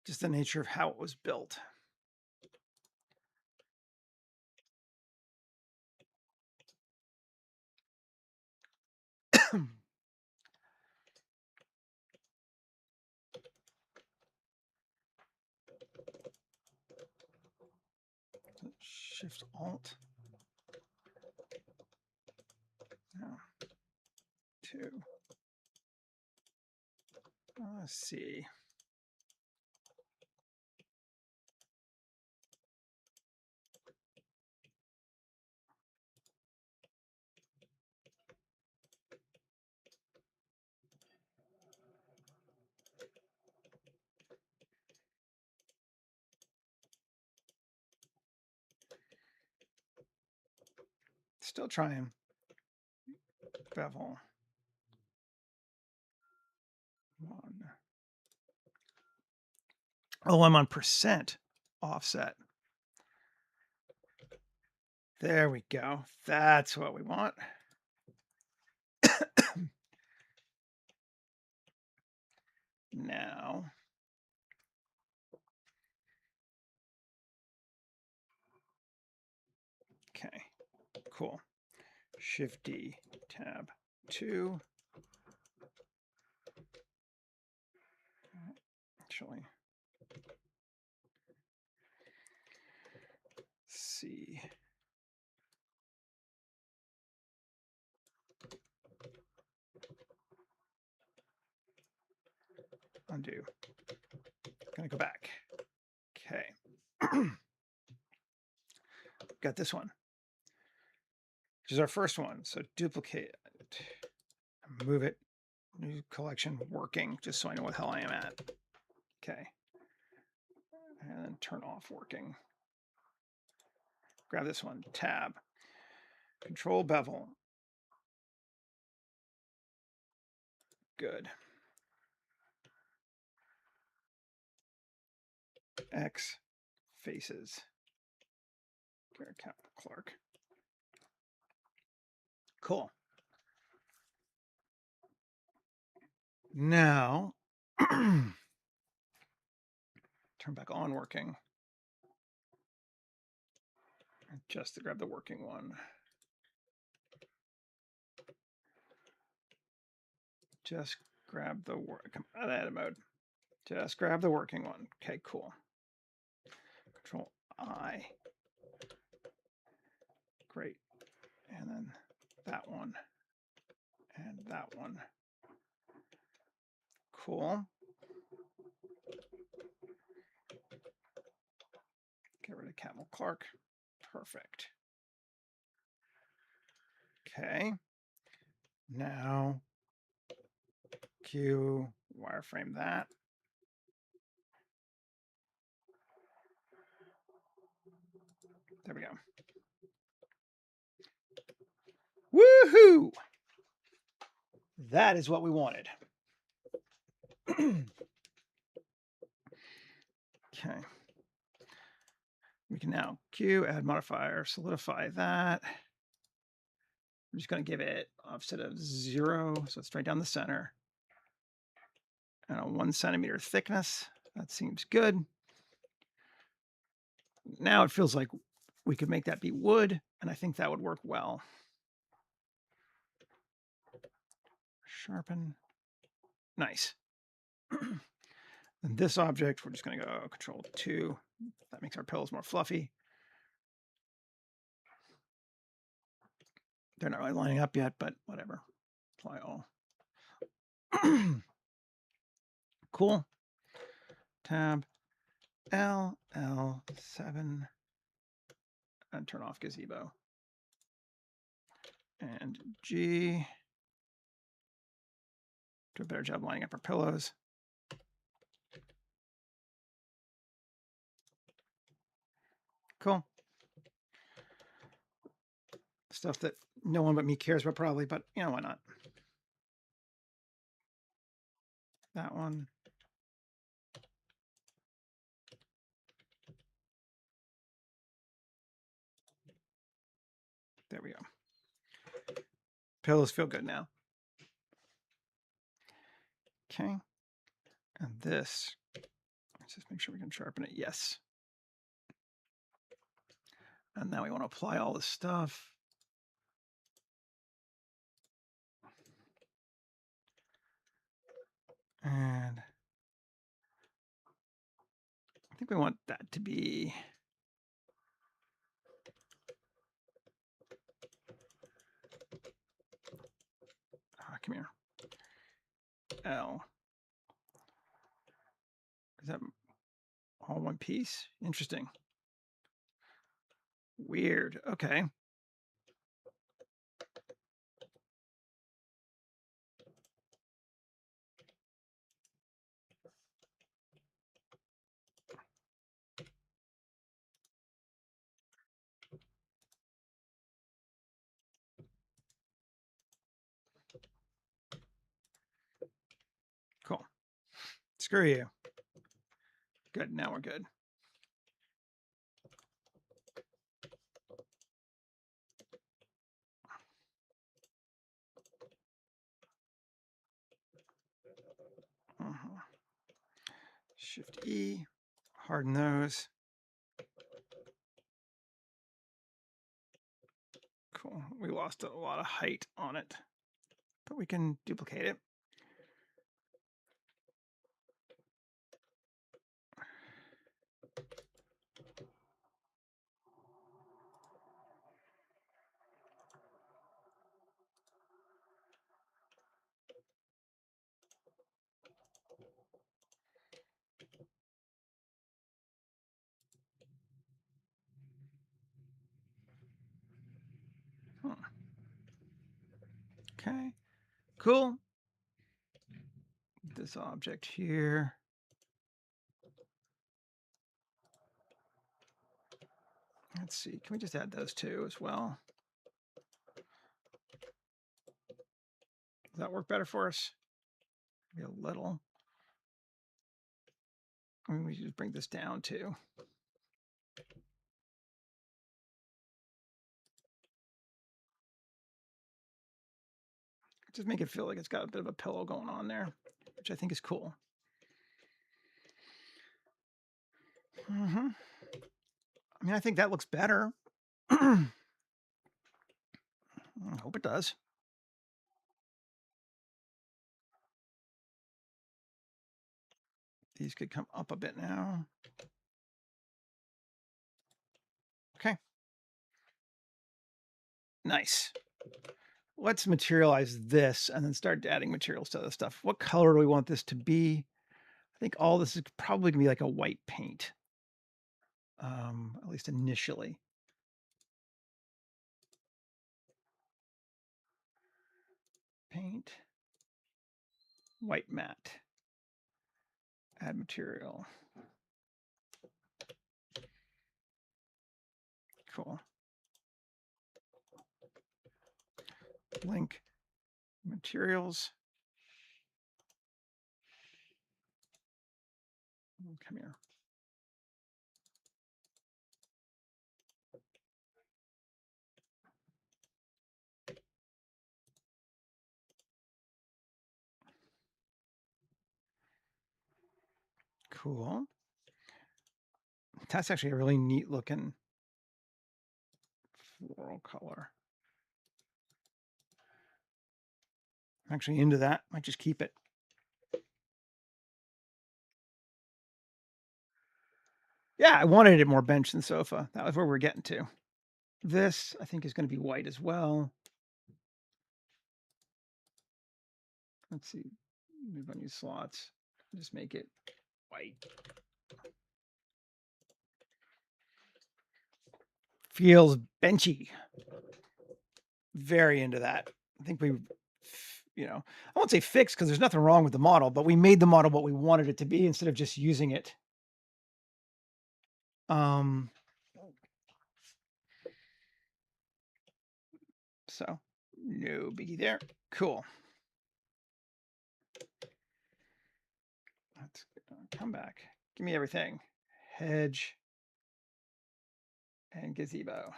Just the nature of how it was built. Shift Alt. No. 2. Let's see. Still trying. Bevel. 1. Oh, I'm on percent offset. There we go. That's what we want. Now, okay, cool. Shift D, tab 2. Actually, C. Undo. Gonna go back. Okay. Got this one, which is our first one. So duplicate it, move it, new collection working, just so I know what hell I am at. Okay. And then turn off working. Grab this one, tab, control bevel. Good. X faces. Clark. Cool. Now, turn back on working. Just to grab the working one. Just grab the work. Come out of edit mode. Just grab the working one. Okay, cool. Control I. Great. And then that one. And that one. Cool. Get rid of Camel Clark. Perfect. Okay. Now, Q, wireframe that. There we go. Woohoo! That is what we wanted. Okay. We can now Q, add modifier, solidify that. I'm just going to give it offset of 0, so it's right down the center. And a 1 centimeter thickness. That seems good. Now it feels like we could make that be wood, and I think that would work well. Sharpen. Nice. And this object, we're just going to go Control 2, That makes our pillows more fluffy. They're not really lining up yet, but whatever. Apply all. Cool. Tab LL7 and turn off Gazebo. And G. Do a better job lining up our pillows. Cool. Stuff that no one but me cares about probably, but you know, why not? That one. There we go. Pillows feel good now. Okay. And this, let's just make sure we can sharpen it. Yes. And now we want to apply all this stuff. And I think we want that to be come here. L. Is that all one piece? Interesting. Weird. Okay. Cool. Screw you. Good. Now we're good. Shift E, harden those. Cool. We lost a lot of height on it, but we can duplicate it. Okay, cool. This object here. Let's see, can we just add those two as well? Does that work better for us? Maybe a little. I mean, we should just bring this down too. Just make it feel like it's got a bit of a pillow going on there, which I think is cool. I mean, I think that looks better. I hope it does. These could come up a bit now. Okay. Nice. Let's materialize this and then start adding materials to other stuff. What color do we want this to be? I think all this is probably gonna be like a white paint. At least initially. Paint, white matte, add material. Cool. Link materials. Come here. Cool. That's actually a really neat looking floral color. I'm actually into that. Might just keep it. Yeah, I wanted it more bench than sofa. That was where we're getting to. This, I think, is going to be white as well. Let's see. Move on these slots. Just make it white. Feels benchy. Very into that. I think we, I won't say fixed because there's nothing wrong with the model, but we made the model what we wanted it to be instead of just using it. So no biggie there. Cool. Let's come back. Give me everything. Hedge and Gazebo.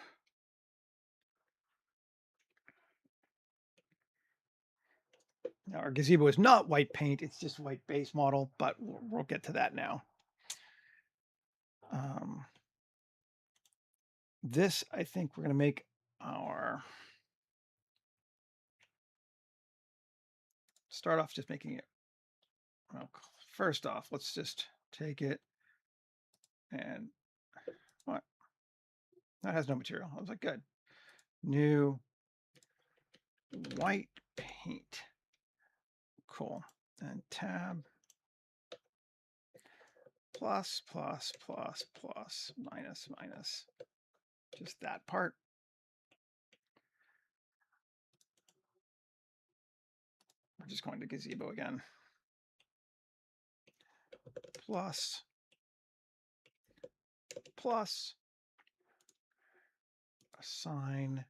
Now our Gazebo is not white paint, it's just white base model, but we'll get to that now. This, I think we're going to make our, start off just making it, well, first off, let's just take it and, what? That has no material. I was like, good. New white paint. Cool. And tab plus, plus, plus, plus, minus, minus. Just that part. We're just going to Gazebo again. Plus, plus, assign,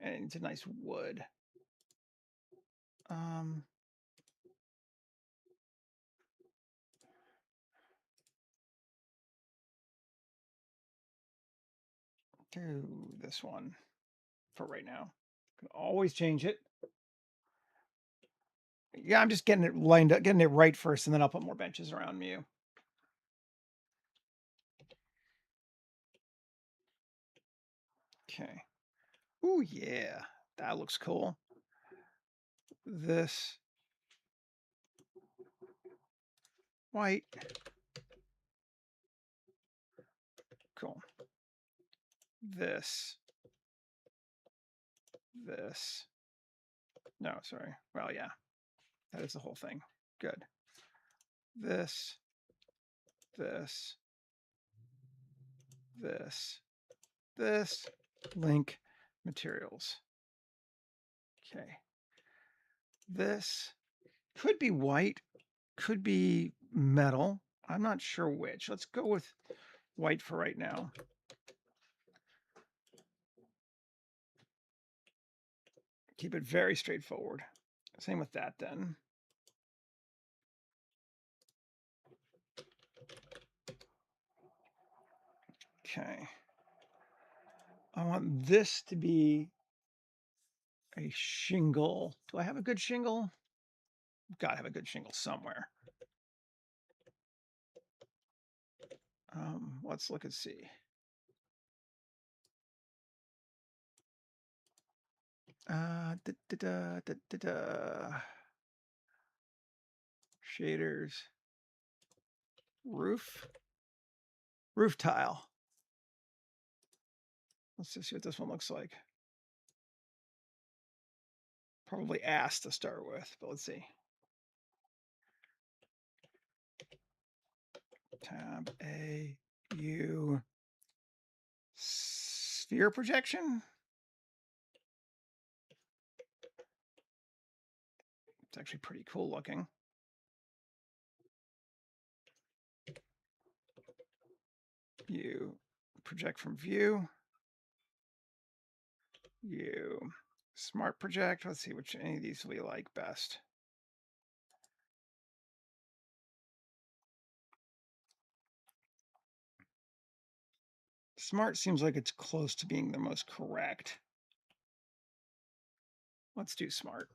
and it's a nice wood. Do this one for right now. Can always change it. Yeah, I'm just getting it lined up, getting it right first, and then I'll put more benches around me. Okay. Oh yeah, that looks cool. This white. Cool. This. No, sorry. Well, yeah, that is the whole thing. Good. This. Link materials. Okay. This could be white, could be metal. I'm not sure which. Let's go with white for right now. Keep it very straightforward. Same with that then. Okay. I want this to be a shingle. Do I have a good shingle? Gotta have a good shingle somewhere. Let's look and see. Shaders. Roof tile. Let's just see what this one looks like. Probably ass to start with, but let's see. Tab A, U, sphere projection. It's actually pretty cool looking. You project from view. You smart project. Let's see which any of these we like best. Smart seems like it's close to being the most correct. Let's do smart.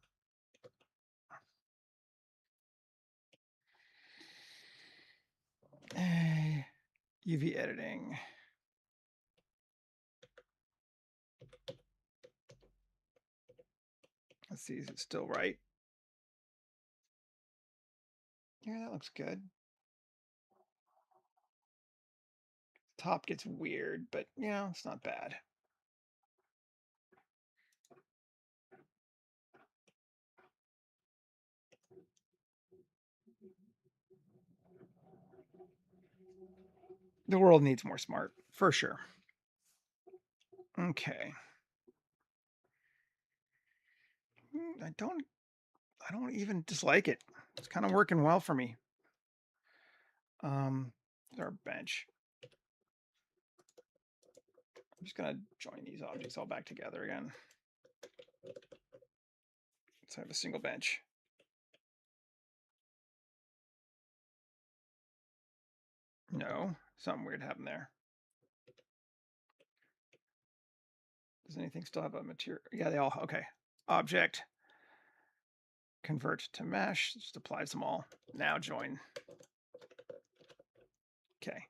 UV editing. Let's see, is it still right? Yeah, that looks good. top gets weird, but yeah, it's not bad. The world needs more smart, for sure. Okay. I don't even dislike it. It's kind of working well for me. There's our bench. I'm just gonna join these objects all back together again. So I have a single bench. No, something weird happened there. Does anything still have a material? Yeah, they all, okay. Object, convert to mesh, just applies them all. Now join. Okay.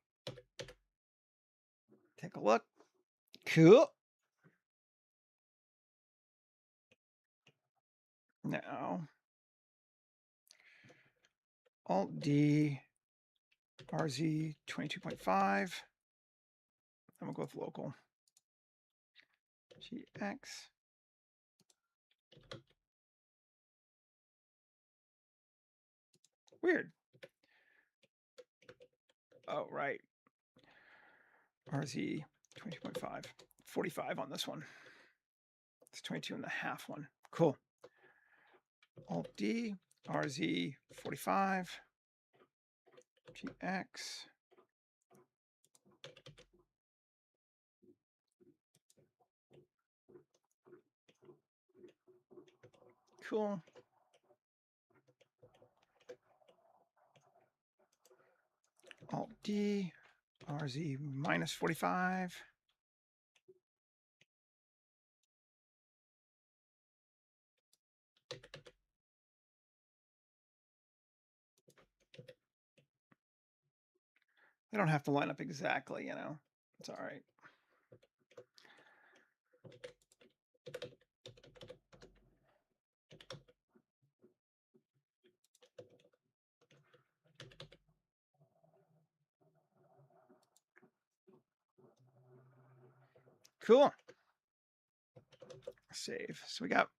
Take a look. Cool. Now, Alt D, RZ 22.5. And we'll go with local. GX. Weird. Oh, right. RZ 22.5. 45 on this one. It's 22.5 one. Cool. Alt D, RZ 45. GX. Cool. Alt D, RZ minus 45. They don't have to line up exactly, you know. It's all right. Cool. Save. So we got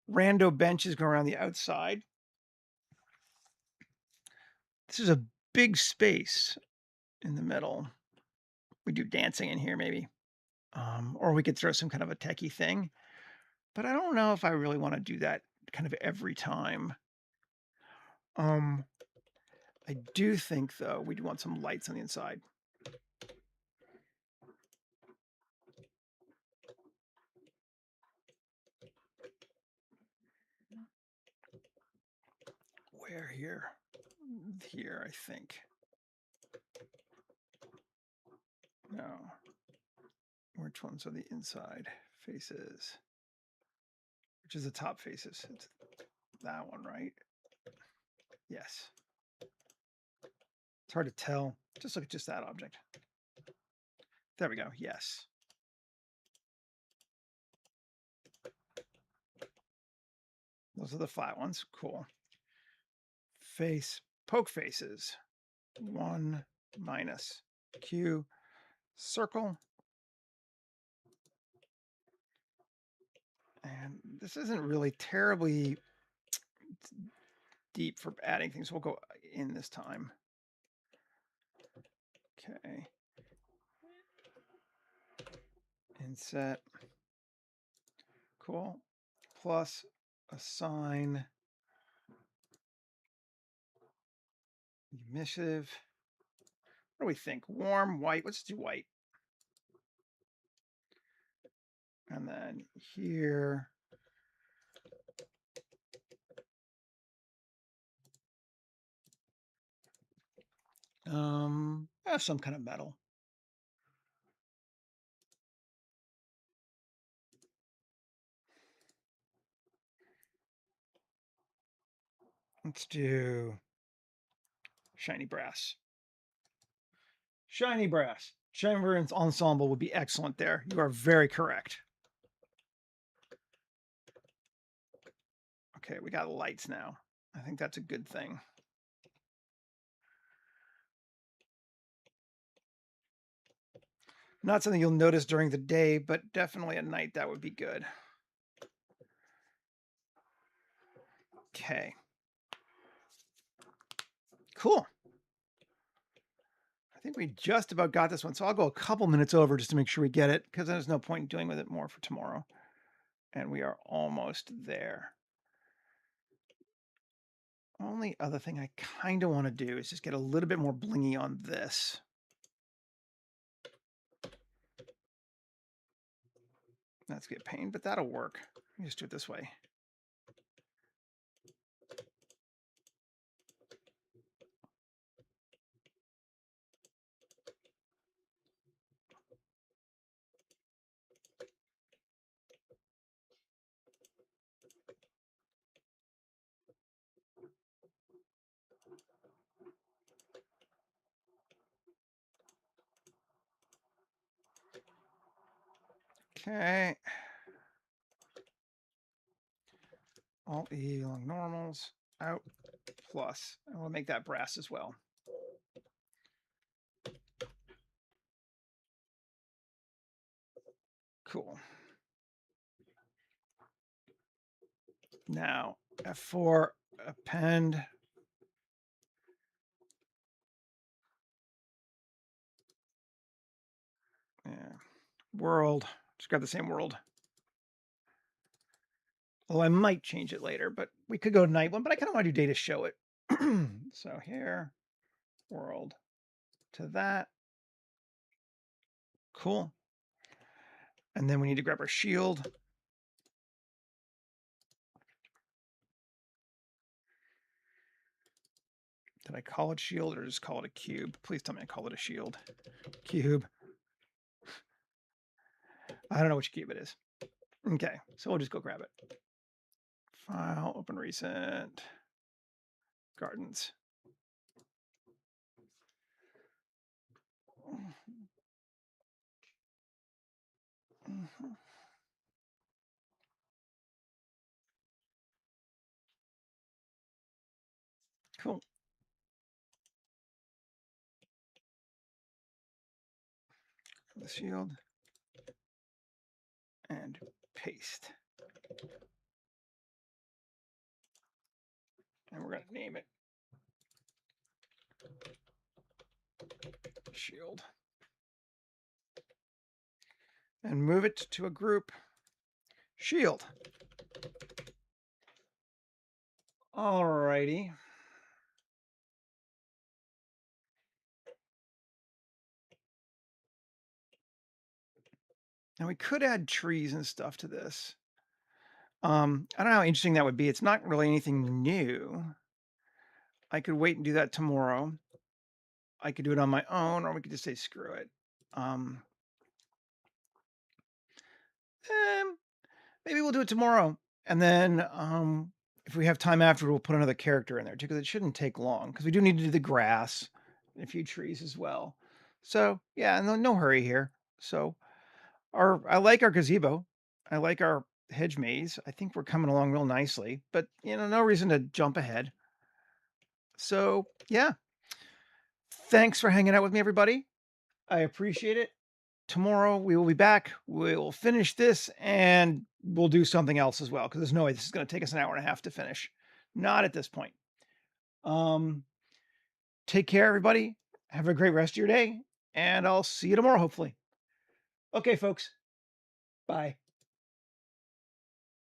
rando benches going around the outside. This is a big space in the middle. We do dancing in here maybe. Or we could throw some kind of a techie thing. But I don't know if I really want to do that kind of every time. I do think, though, we'd want some lights on the inside. Where here? Here, I think. No. Which ones are the inside faces? Which is the top faces? It's that one, right? Yes. It's hard to tell. Just look at just that object. There we go. Yes. Those are the flat ones. Cool. Face, poke faces. 1 minus Q circle. And this isn't really terribly deep for adding things. We'll go in this time. Okay. Inset. Cool. Plus assign emissive. What do we think? Warm, white. Let's do white. And then here. Some kind of metal. Let's do shiny brass. Shiny brass. Chamber ensemble would be excellent there. You are very correct. Okay, we got lights now. I think that's a good thing. Not something you'll notice during the day, but definitely at night that would be good. Okay. Cool. I think we just about got this one, so I'll go a couple minutes over just to make sure we get it, because there's no point in dealing with it more for tomorrow. And we are almost there. Only other thing I kind of want to do is just get a little bit more blingy on this. That's gonna be a pain, but that'll work. Let me just do it this way. Okay. Alt E along normals, out, plus. And we'll make that brass as well. Cool. Now, F4, append. Yeah. World. Just grab the same world. Although I might change it later, but we could go to night one, but I kind of want to do data show it. So here, world to that. Cool. And then we need to grab our shield. Did I call it shield or just call it a cube? Please tell me I call it a shield. Cube. I don't know which cube it is. Okay, so we'll just go grab it. File, open recent, gardens. Cool. The shield and paste. And we're going to name it shield. And move it to a group shield. Alrighty. Now we could add trees and stuff to this. I don't know how interesting that would be. It's not really anything new. I could wait and do that tomorrow. I could do it on my own, or we could just say screw it. Maybe we'll do it tomorrow, and then if we have time after, we'll put another character in there too, because it shouldn't take long. Because we do need to do the grass and a few trees as well. So yeah, no hurry here. So I like our gazebo. I like our hedge maze. I think we're coming along real nicely, but no reason to jump ahead. So yeah, thanks for hanging out with me, everybody. I appreciate it. Tomorrow we will be back. We'll finish this and we'll do something else as well, because there's no way this is going to take us an hour and a half to finish. Not at this point. Take care, everybody. Have a great rest of your day, and I'll see you tomorrow, hopefully. Okay, folks. Bye.